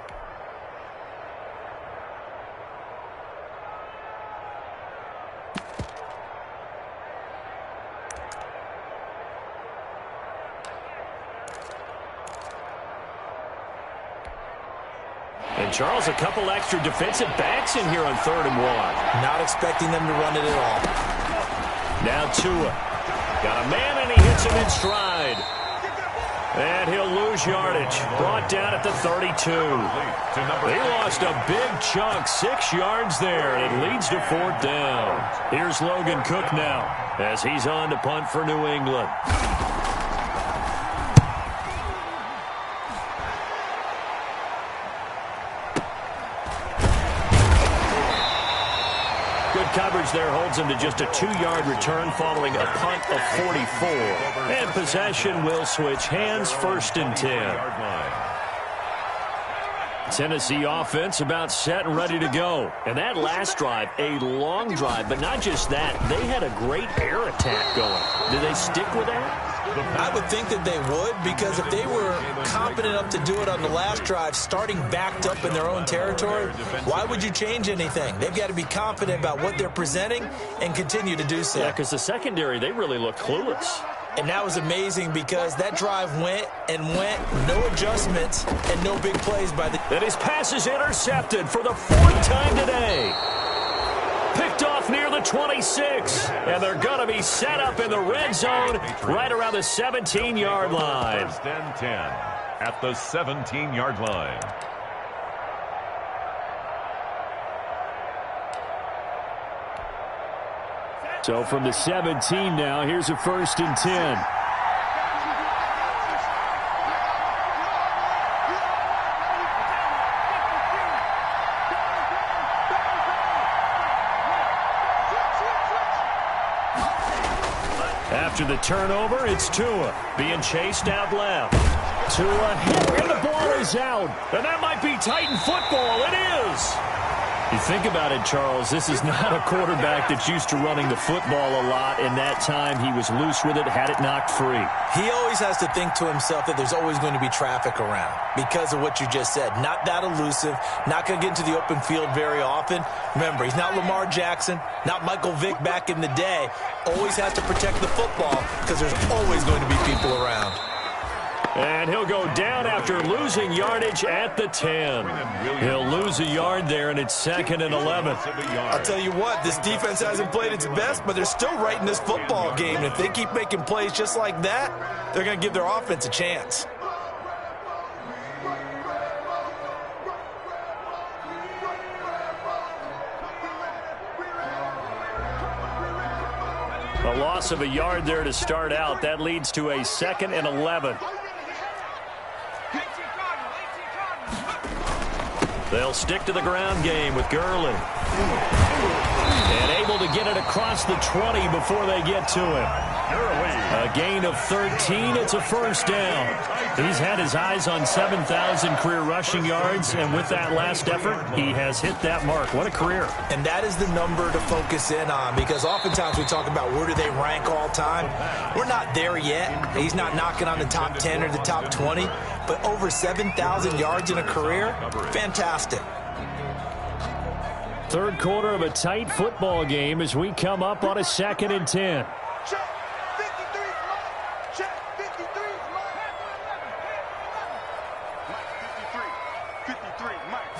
And Charles, a couple extra defensive backs in here on 3rd and 1. Not expecting them to run it at all. Now Tua. Got a man, and he hits him in stride. And he'll lose yardage. Brought down at the 32. He lost a big chunk, 6 yards there, and it leads to 4th down. Here's Logan Cook now as he's on to punt for New England. coverage there holds him to just a 2-yard return following a punt of 44. And possession will switch hands, 1st and 10. Tennessee offense about set and ready to go. And that last drive, a long drive, but not just that. They had a great air attack going. Did they stick with that? I would think that they would, because if they were confident enough to do it on the last drive, starting backed up in their own territory, why would you change anything? They've got to be confident about what they're presenting and continue to do so. Yeah, because the secondary, they really look clueless. And that was amazing because that drive went and went, no adjustments and no big plays by the... And his pass is intercepted for the 4th time today. Picked off near the 26. And they're going to be set up in the red zone right around the 17-yard line. 1st and 10 at the 17-yard line. So from the 17 now, here's a 1st and 10. After the turnover, it's Tua being chased out left. Tua hit, and the ball is out. And that might be Titan football. It is. You think about it, Charles, this is not a quarterback that's used to running the football a lot, and that time he was loose with it, had it knocked free. He always has to think to himself that there's always going to be traffic around because of what you just said. Not that elusive, not going to get into the open field very often. Remember, he's not Lamar Jackson, not Michael Vick back in the day. Always has to protect the football because there's always going to be people around. And he'll go down after losing yardage at the 10. He'll lose a yard there, and it's 2nd and 11. I'll tell you what, this defense hasn't played its best, but they're still right in this football game. And if they keep making plays just like that, they're going to give their offense a chance. A loss of a yard there to start out. That leads to a 2nd and 11. They'll stick to the ground game with Gurley. And able to get it across the 20 before they get to him. A gain of 13. It's a 1st down. He's had his eyes on 7,000 career rushing yards, and with that last effort, he has hit that mark. What a career. And that is the number to focus in on, because oftentimes we talk about where do they rank all time. We're not there yet. He's not knocking on the top 10 or the top 20, but over 7,000 yards in a career, fantastic. 3rd quarter of a tight football game as we come up on a 2nd and 10. Check. 53 is mine. Check. 53 is mine. Mike, 53. 53, Mike.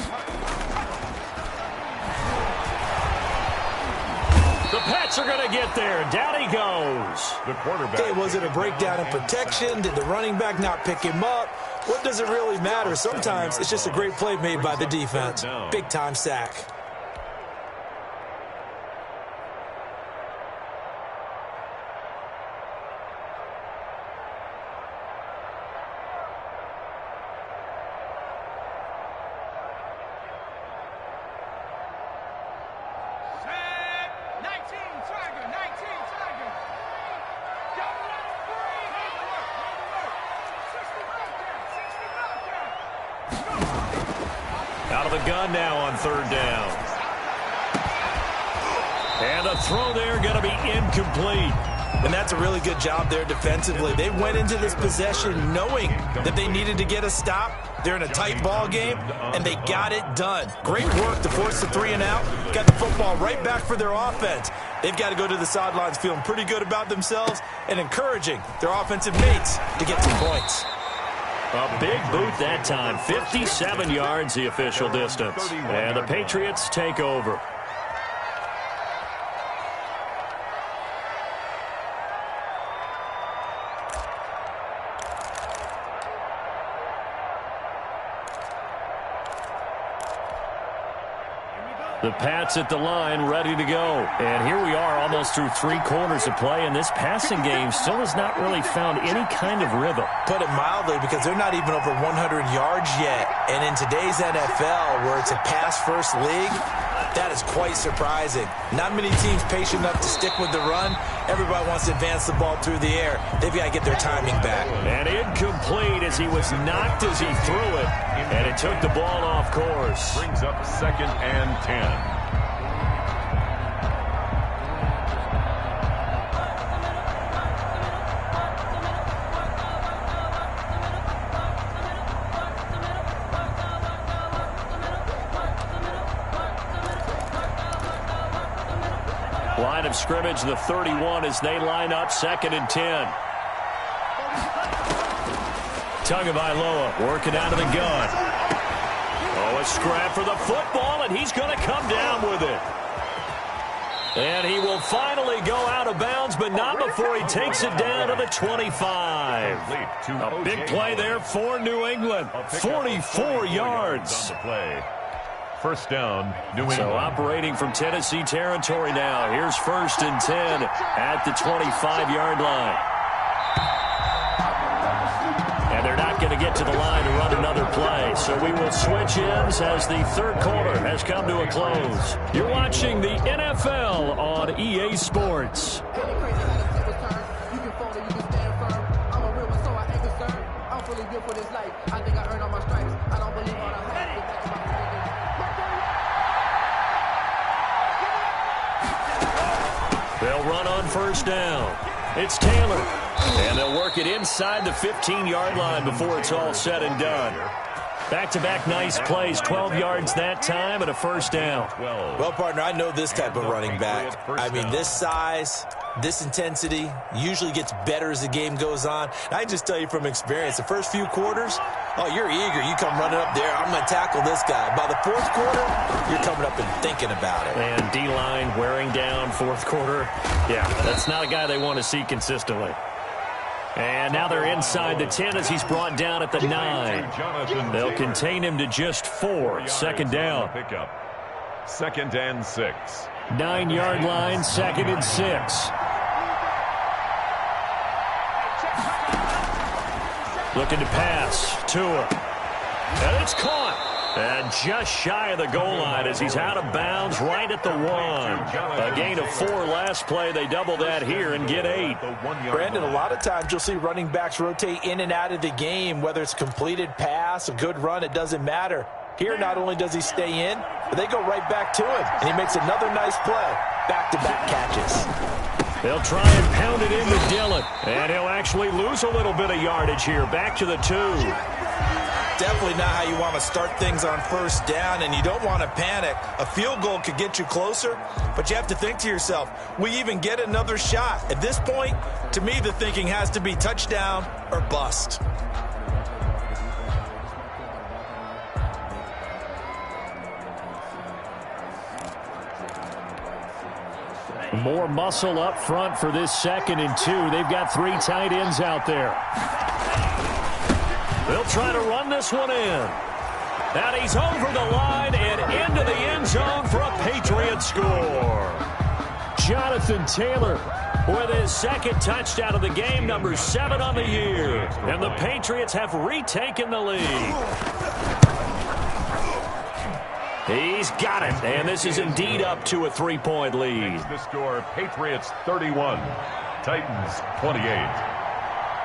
The Pats are going to get there. Down he goes. The quarterback. Okay, was it a breakdown in protection? Did the running back not pick him up? What does it really matter? Sometimes it's just a great play made by the defense. Big-time sack. Out of the gun now on 3rd down. And a throw there going to be incomplete. And that's a really good job there defensively. They went into this possession knowing that they needed to get a stop. They're in a tight ball game, and they got it done. Great work to force the 3 and out. Got the football right back for their offense. They've got to go to the sidelines feeling pretty good about themselves and encouraging their offensive mates to get some points. A big boot that time. 57 yards the official distance. And the Patriots take over. The Pats at the line, ready to go. And here we are almost through 3 quarters of play, and this passing game still has not really found any kind of rhythm. Put it mildly, because they're not even over 100 yards yet. And in today's NFL, where it's a pass-first league, that is quite surprising. Not many teams patient enough to stick with the run. Everybody wants to advance the ball through the air. They've got to get their timing back. And incomplete as he was knocked as he threw it. And it took the ball off course. Brings up 2nd and 10. Line of scrimmage, the 31 as they line up 2nd and 10. Tagovailoa working out of the gun. Oh, a scrap for the football, and he's going to come down with it. And he will finally go out of bounds, but not before he takes it down to the 25. A big play there for New England. 44 yards. First down, New England. So operating from Tennessee territory now. Here's 1st and 10 at the 25-yard line. And they're not going to get to the line to run another play. So we will switch ends as the third quarter has come to a close. You're watching the NFL on EA Sports. They'll run on 1st down. It's Taylor. And they'll work it inside the 15-yard line before it's all said and done. Back-to-back nice plays, 12 yards that time and a 1st down. Well, partner, I know this type of running back. I mean, this size, this intensity usually gets better as the game goes on. And I just tell you from experience, the first few quarters, oh, you're eager. You come running up there. I'm going to tackle this guy. By the 4th quarter, you're coming up and thinking about it. And D-line wearing down 4th quarter. Yeah, that's not a guy they want to see consistently. And now they're inside the 10 as he's brought down at the 9. They'll contain him to just 4. 2nd down. 2nd and 6. 9-yard line, 2nd and 6. Looking to pass. Tua. And it's caught. And just shy of the goal line as he's out of bounds right at the 1. A gain of 4 last play. They double that here and get 8. Brandon, a lot of times you'll see running backs rotate in and out of the game, whether it's completed pass, a good run, it doesn't matter. Here, not only does he stay in, but they go right back to him. And he makes another nice play. Back-to-back catches. They'll try and pound it into Dillon. And he'll actually lose a little bit of yardage here. Back to the 2. Definitely not how you want to start things on 1st down, and you don't want to panic. A field goal could get you closer, but you have to think to yourself, we even get another shot. At this point, to me, the thinking has to be touchdown or bust. More muscle up front for this 2nd and 2. They've got 3 tight ends out there. They'll try to run this one in. And he's over the line and into the end zone for a Patriots score. Jonathan Taylor with his 2nd touchdown of the game, number 7 on the year. And the Patriots have retaken the lead. He's got it, and this is indeed up to a 3-point lead. The score, Patriots 31, Titans 28.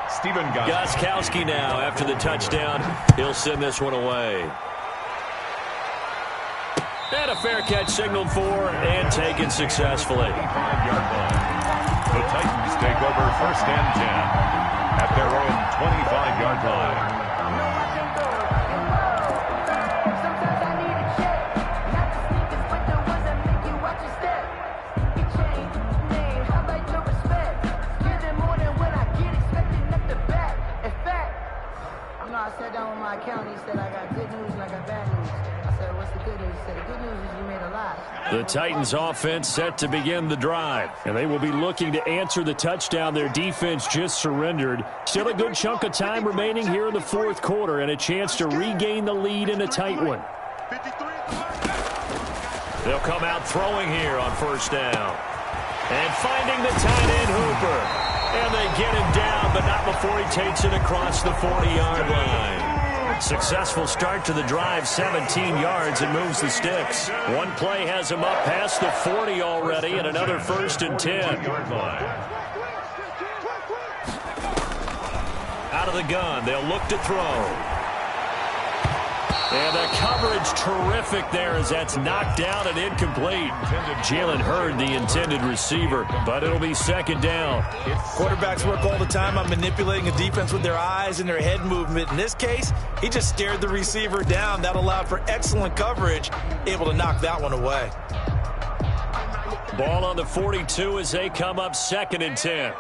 Stephen Gostkowski now after the touchdown. He'll send this one away. And a fair catch signaled for and taken successfully. The Titans take over 1st and 10 at their own 25-yard line. I sat down with my accountant. He said, I got good news and I got bad news. I said, what's the good news? He said, the good news is you made a lot. The Titans offense set to begin the drive. And they will be looking to answer the touchdown their defense just surrendered. Still a good chunk of time remaining here in the 4th quarter and a chance to regain the lead in a tight one. They'll come out throwing here on 1st down. And finding the tight end Hooper. And they get him down, but not before he takes it across the 40-yard line. Successful start to the drive, 17 yards, and moves the sticks. One play has him up past the 40 already, and another 1st and 10. Out of the gun, they'll look to throw. And the coverage terrific there as that's knocked down and incomplete. Jalen Hurd, the intended receiver, but it'll be 2nd down. Quarterbacks work all the time on manipulating a defense with their eyes and their head movement. In this case, he just stared the receiver down. That allowed for excellent coverage, able to knock that one away. Ball on the 42 as they come up 2nd and 10.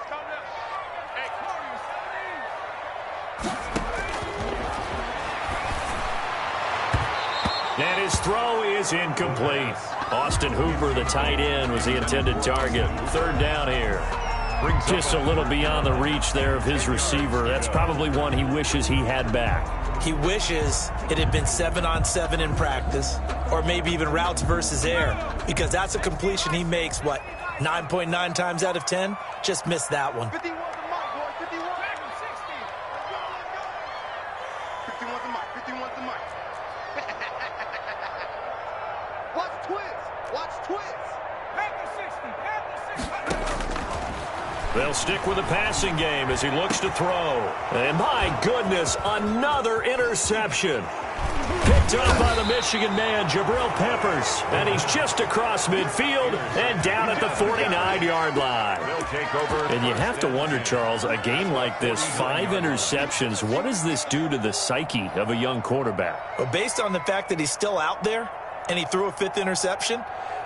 And his throw is incomplete. Austin Hooper, the tight end, was the intended target. 3rd down here. Just a little beyond the reach there of his receiver. That's probably one he wishes he had back. He wishes it had been 7-on-7 in practice, or maybe even routes versus air, because that's a completion he makes, 9.9 times out of 10? Just missed that one. 51's the mic, boy. 51. 60. 51's the mic. 51's the mic. Watch twist. Watch twist. They'll stick with the passing game as he looks to throw. And my goodness, another interception. Picked up by the Michigan man, Jabril Peppers. And he's just across midfield and down at the 49-yard line. And you have to wonder, Charles, a game like this, 5 interceptions, what does this do to the psyche of a young quarterback? Well, based on the fact that he's still out there and he threw a 5th interception,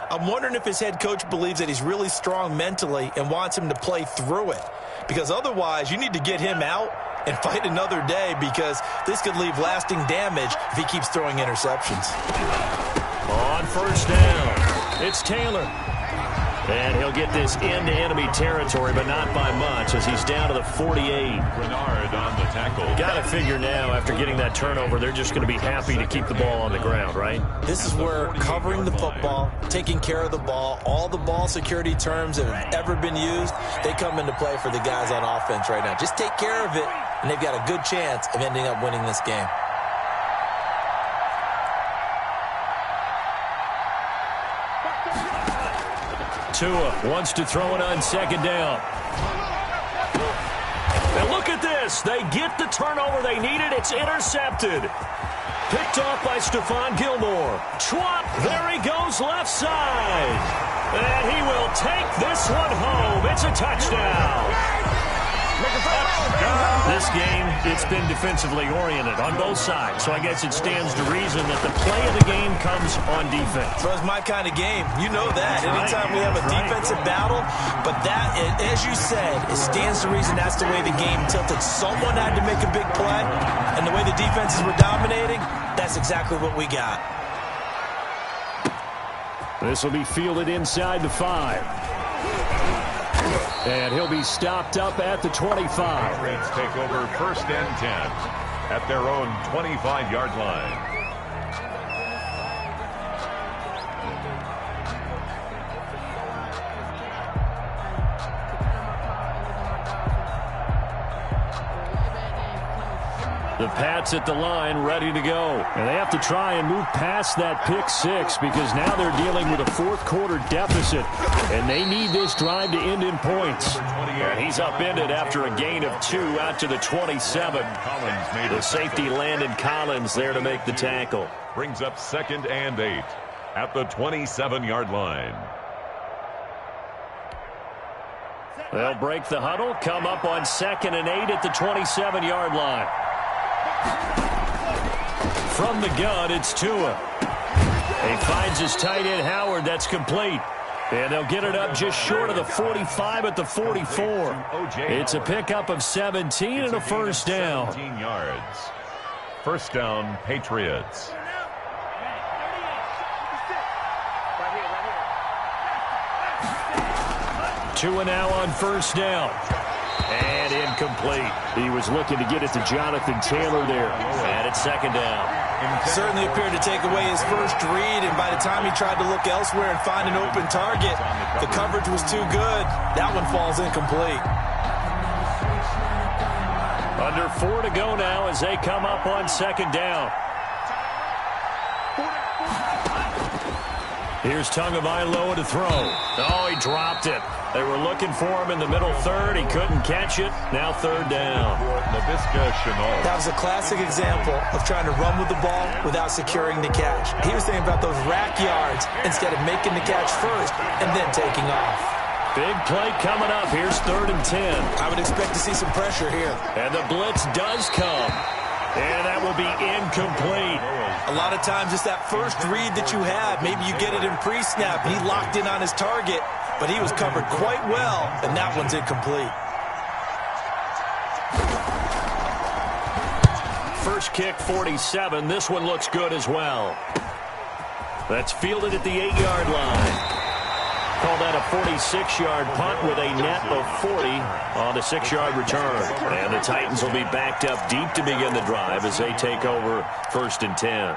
I'm wondering if his head coach believes that he's really strong mentally and wants him to play through it. Because otherwise, you need to get him out and fight another day, because this could leave lasting damage if he keeps throwing interceptions. On 1st down, it's Taylor. And he'll get this into enemy territory, but not by much, as he's down to the 48. Bernard on the tackle. Got to figure now, after getting that turnover, they're just going to be happy to keep the ball on the ground, right? This is where covering the football, taking care of the ball, all the ball security terms that have ever been used, they come into play for the guys on offense right now. Just take care of it, and they've got a good chance of ending up winning this game. Tua wants to throw it on 2nd down. And look at this. They get the turnover they needed. It's intercepted. Picked off by Stephon Gilmore. Schwab, there he goes left side. And he will take this one home. It's a touchdown. This game, it's been defensively oriented on both sides, so I guess it stands to reason that the play of the game comes on defense. Well, it's my kind of game. You know that. Anytime we have a defensive battle, but that, as you said, it stands to reason that's the way the game tilted. Someone had to make a big play, and the way the defenses were dominating, that's exactly what we got. This will be fielded inside the 5. And he'll be stopped up at the 25. Patriots take over 1st and 10 at their own 25-yard line. The Pats at the line, ready to go. And they have to try and move past that pick 6, because now they're dealing with a 4th quarter deficit. And they need this drive to end in points. And he's upended after a gain of 2 out to the 27. The safety Landon Collins there to make the tackle. Brings up 2nd and 8 at the 27-yard line. They'll break the huddle, come up on 2nd and 8 at the 27-yard line. From the gun, it's Tua. He finds his tight end, Howard. That's complete. And they'll get it up just short of the 45 at the 44. It's a pickup of 17 and a 1st down. 17 yards. 1st down, Patriots. Tua now on 1st down. And incomplete. He was looking to get it to Jonathan Taylor there. And it's 2nd down. Certainly appeared to take away his first read, and by the time he tried to look elsewhere and find an open target, the coverage was too good. That one falls incomplete. Under 4 to go now as they come up on second down. Here's Tagovailoa to throw. Oh, he dropped it. They were looking for him in the middle third. He couldn't catch it. Now third down. That was a classic example of trying to run with the ball without securing the catch. He was thinking about those rack yards instead of making the catch first and then taking off. Big play coming up. Here's 3rd and 10. I would expect to see some pressure here. And the blitz does come. And that will be incomplete. A lot of times it's that first read that you have. Maybe you get it in pre-snap. He locked in on his target, but he was covered quite well, and that one's incomplete. First kick, 47. This one looks good as well. That's fielded at the 8-yard line. Call that a 46-yard punt with a net of 40 on the 6-yard return. And the Titans will be backed up deep to begin the drive as they take over 1st and 10.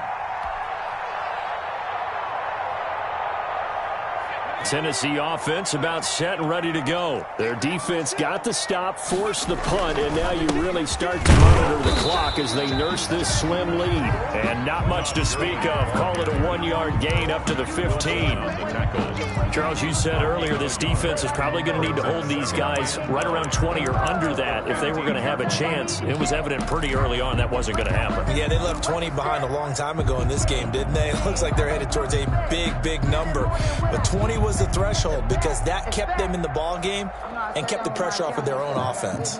Tennessee offense about set and ready to go. Their defense got the stop, forced the punt, and now you really start to monitor the clock as they nurse this slim lead. And not much to speak of. Call it a 1-yard gain up to the 15. Charles, you said earlier this defense is probably going to need to hold these guys right around 20 or under that if they were going to have a chance. It was evident pretty early on that wasn't going to happen. Yeah, they left 20 behind a long time ago in this game, didn't they? It looks like they're headed towards a big, big number. But 20 was the threshold because that kept them in the ball game and kept the pressure off of their own offense.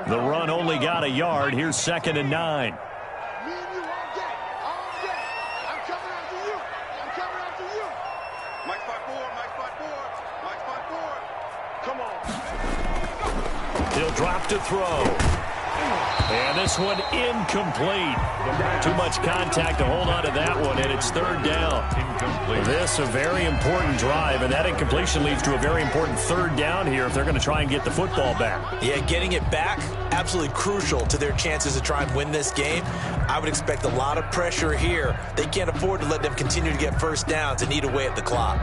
The run only got a yard. Here's 2nd and 9. He'll drop to throw. And this one incomplete. Too much contact to hold on to that one, and it's 3rd down. Incomplete. This a very important drive, and that incompletion leads to a very important 3rd down here if they're going to try and get the football back. Yeah, getting it back, absolutely crucial to their chances to try and win this game. I would expect a lot of pressure here. They can't afford to let them continue to get first downs and eat away at the clock.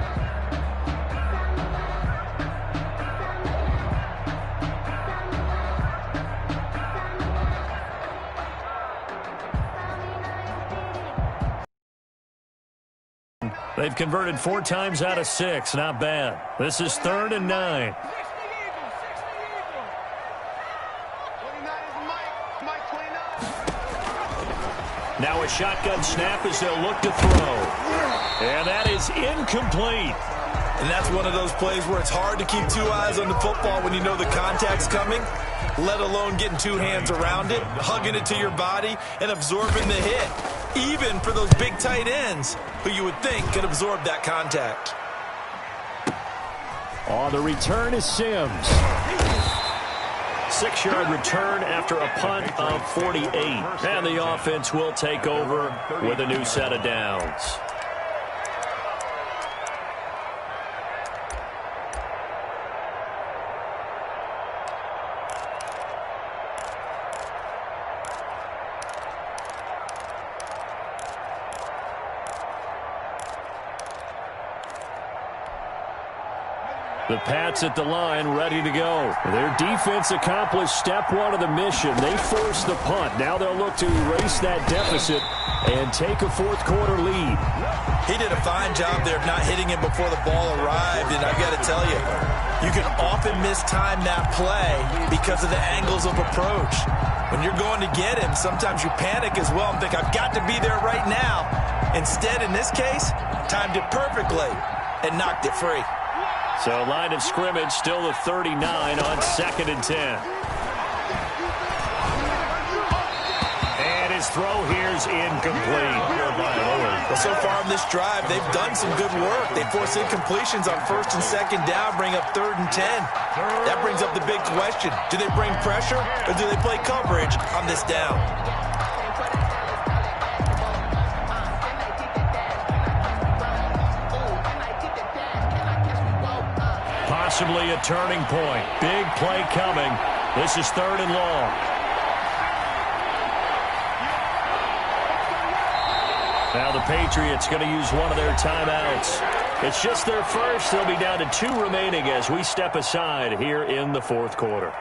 They've converted 4 times out of 6. Not bad. This is 3rd and 9. Now a shotgun snap as they'll look to throw. And that is incomplete. And that's one of those plays where it's hard to keep 2 eyes on the football when you know the contact's coming, let alone getting 2 hands around it, hugging it to your body, and absorbing the hit. Even for those big tight ends who you would think could absorb that contact. On the return is Sims. 6-yard return after a punt of 48. And the offense will take over with a new set of downs. The Pats at the line, ready to go. Their defense accomplished step 1 of the mission. They forced the punt. Now they'll look to erase that deficit and take a 4th quarter lead. He did a fine job there of not hitting him before the ball arrived, and I've got to tell you, you can often mistime that play because of the angles of approach. When you're going to get him, sometimes you panic as well and think, I've got to be there right now. Instead, in this case, timed it perfectly and knocked it free. So line of scrimmage still the 39 on 2nd and 10. And his throw here's incomplete. Well, so far on this drive, they've done some good work. They force incompletions on 1st and 2nd down, bring up 3rd and 10. That brings up the big question. Do they bring pressure or do they play coverage on this down? Possibly a turning point. Big play coming. This is 3rd and long. Now the Patriots going to use one of their timeouts. It's just their first. They'll be down to 2 remaining as we step aside here in the fourth quarter.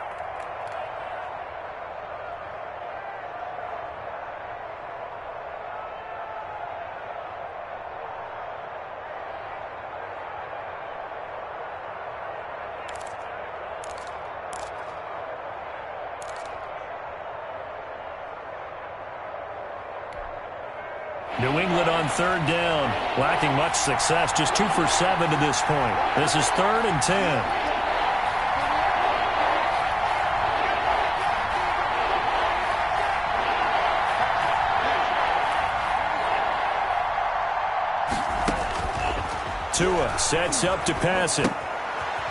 New England on third down, lacking much success, just 2 for 7 to this point. This is 3rd and 10. Tua sets up to pass it.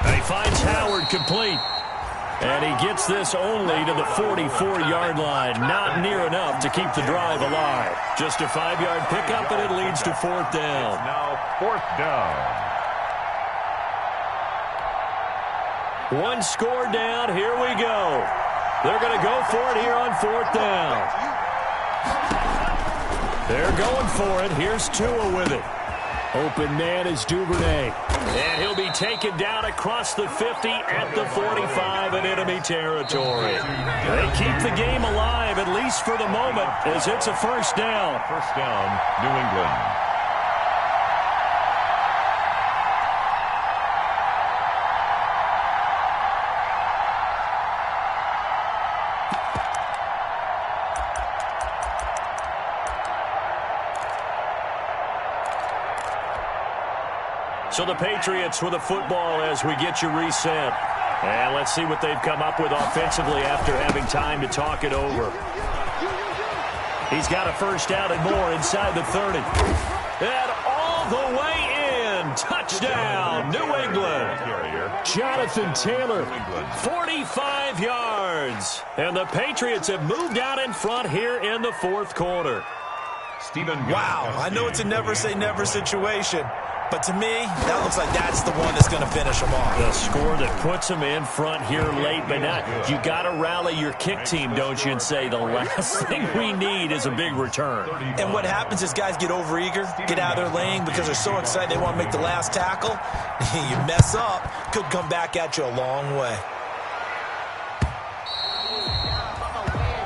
And he finds Howard complete. And he gets this only to the 44-yard line. Not near enough to keep the drive alive. Just a 5-yard pickup, and it leads to 4th down. It's now 4th down. 1 score down. Here we go. They're going to go for it here on 4th down. They're going for it. Here's Tua with it. Open man is Duvernay. And he'll be taken down across the 50 at the 45 in enemy territory. They keep the game alive, at least for the moment, as it's a 1st down. 1st down, New England. So the Patriots with a football as we get you reset. And let's see what they've come up with offensively after having time to talk it over. He's got a 1st down and more inside the 30. And all the way in. Touchdown, New England. Jonathan Taylor, 45 yards. And the Patriots have moved out in front here in the 4th quarter. Wow, I know it's a never say never situation. But to me, that looks like that's the one that's going to finish them off. The score that puts them in front here late, but now you got to rally your kick team, don't you, and say the last thing we need is a big return. And what happens is guys get overeager, get out of their lane because they're so excited they want to make the last tackle. You mess up, could come back at you a long way.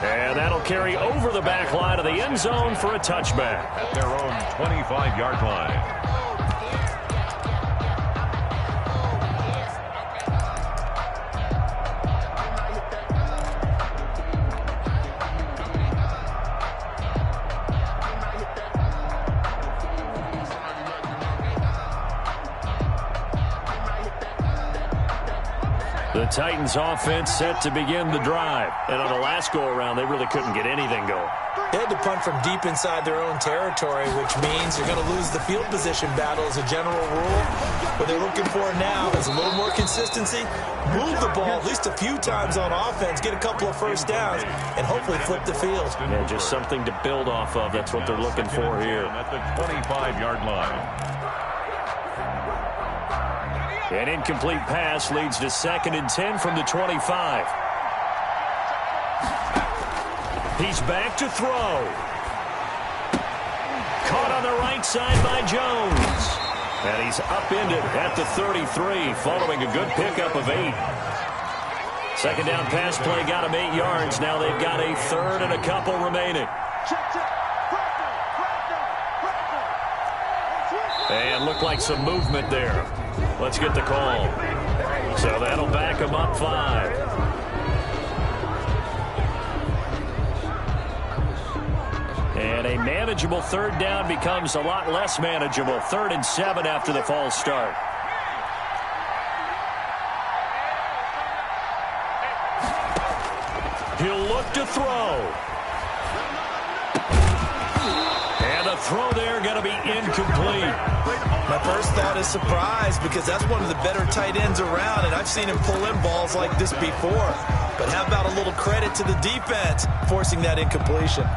And that'll carry over the back line of the end zone for a touchback. At their own 25-yard line. The Titans offense set to begin the drive. And on the last go-around, they really couldn't get anything going. They had to punt from deep inside their own territory, which means you're going to lose the field position battle as a general rule. What they're looking for now is a little more consistency, move the ball at least a few times on offense, get a couple of 1st downs, and hopefully flip the field. Yeah, just something to build off of. That's what they're looking for here. At the 25-yard line. An incomplete pass leads to 2nd and 10 from the 25. He's back to throw. Caught on the right side by Jones. And he's upended at the 33 following a good pickup of 8. 2nd down pass play got him 8 yards. Now they've got a 3rd and a couple remaining. And looked like some movement there. Let's get the call. So that'll back him up 5. And a manageable 3rd down becomes a lot less manageable. 3rd and 7 after the false start. He'll look to throw. And the throw there going to be incomplete. My first thought is surprise because that's one of the better tight ends around, and I've seen him pull in balls like this before. But how about a little credit to the defense forcing that incompletion?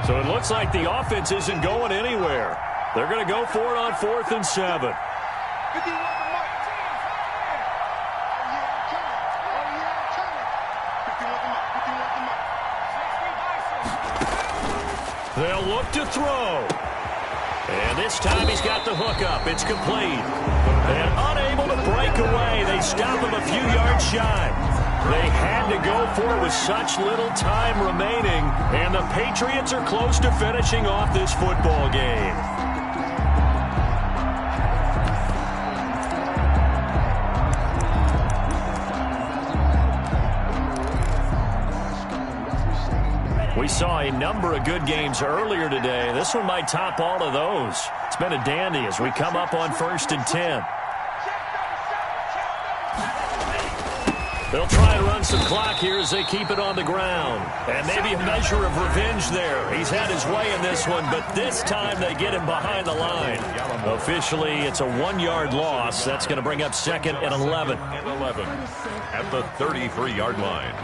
So it looks like the offense isn't going anywhere. They're going to go for it on 4th and 7. They'll look to throw. And this time he's got the hook up. It's complete. And unable to break away. They stop him a few yards shy. They had to go for it with such little time remaining. And the Patriots are close to finishing off this football game. We saw a number of good games earlier today. This one might top all of those. It's been a dandy as we come up on 1st and 10. They'll try and run some clock here as they keep it on the ground. And maybe a measure of revenge there. He's had his way in this one, but this time they get him behind the line. Officially, it's a 1-yard loss. That's going to bring up 2nd and 11. At the 33-yard line.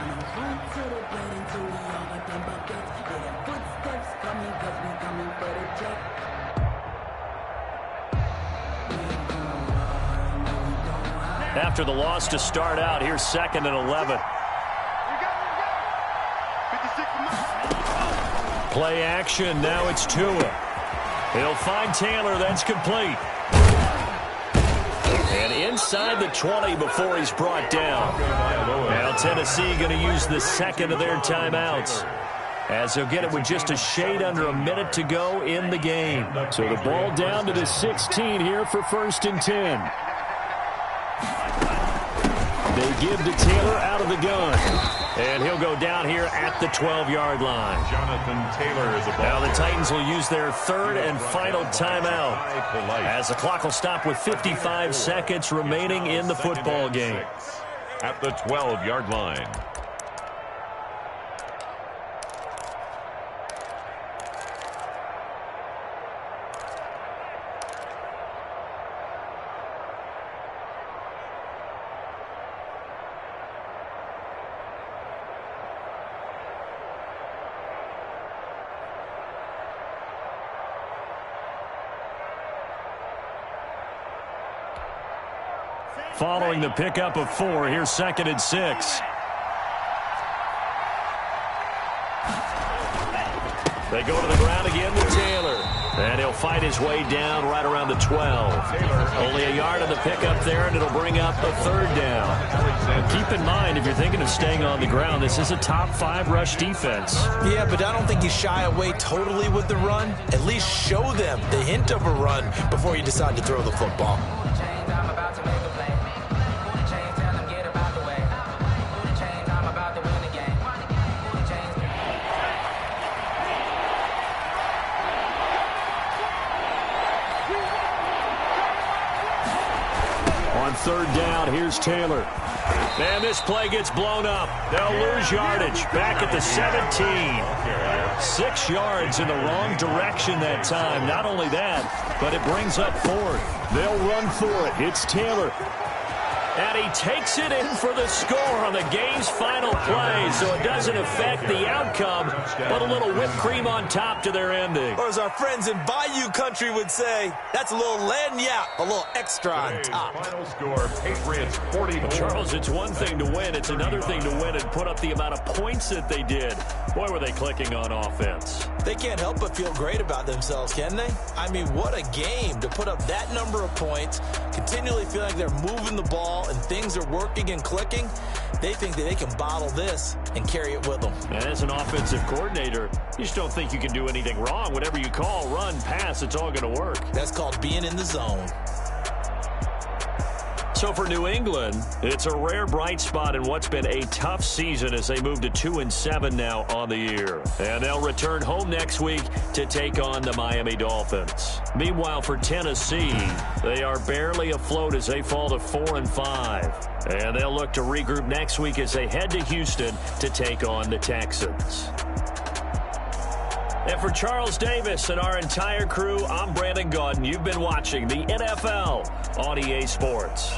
After the loss to start out, here's 2nd and 11. Play action. Now it's Tua. He'll find Taylor. That's complete. And inside the 20 before he's brought down. Now Tennessee going to use the second of their timeouts, as they'll get it with just a shade under a minute to go in the game. So the ball down to the 16 here for 1st and 10. They give to Taylor out of the gun. And he'll go down here at the 12-yard line. Jonathan Taylor is a ball. Now the Titans will use their 3rd and final timeout, as the clock will stop with 55 seconds remaining in the football game. At the 12-yard line. Following the pickup of 4, here's 2nd and 6. They go to the ground again with Taylor. And he'll fight his way down right around the 12. Only a yard on the pickup there, and it'll bring up a 3rd down. Keep in mind, if you're thinking of staying on the ground, this is a top 5 rush defense. Yeah, but I don't think you shy away totally with the run. At least show them the hint of a run before you decide to throw the football. On 3rd down, here's Taylor. And this play gets blown up. They'll lose yardage back at the 17. 6 yards in the wrong direction that time. Not only that, but it brings up 4th. They'll run for it. It's Taylor. And he takes it in for the score on the game's final play, so it doesn't affect the outcome, but a little whipped cream on top to their ending. Or as our friends in Bayou Country would say, that's a little lagniappe, a little extra on top. Final score, Patriots 44. Charles, it's one thing to win. It's another thing to win and put up the amount of points that they did. Boy, were they clicking on offense. They can't help but feel great about themselves, can they? I mean, what a game to put up that number of points, continually feel like they're moving the ball and things are working and clicking. They think that they can bottle this and carry it with them. And as an offensive coordinator, you just don't think you can do anything wrong. Whatever you call, run, pass, it's all going to work. That's called being in the zone. So for New England, it's a rare bright spot in what's been a tough season as they move to 2-7 now on the year. And they'll return home next week to take on the Miami Dolphins. Meanwhile, for Tennessee, they are barely afloat as they fall to 4-5. And they'll look to regroup next week as they head to Houston to take on the Texans. And for Charles Davis and our entire crew, I'm Brandon Gaudin. You've been watching the NFL on EA Sports.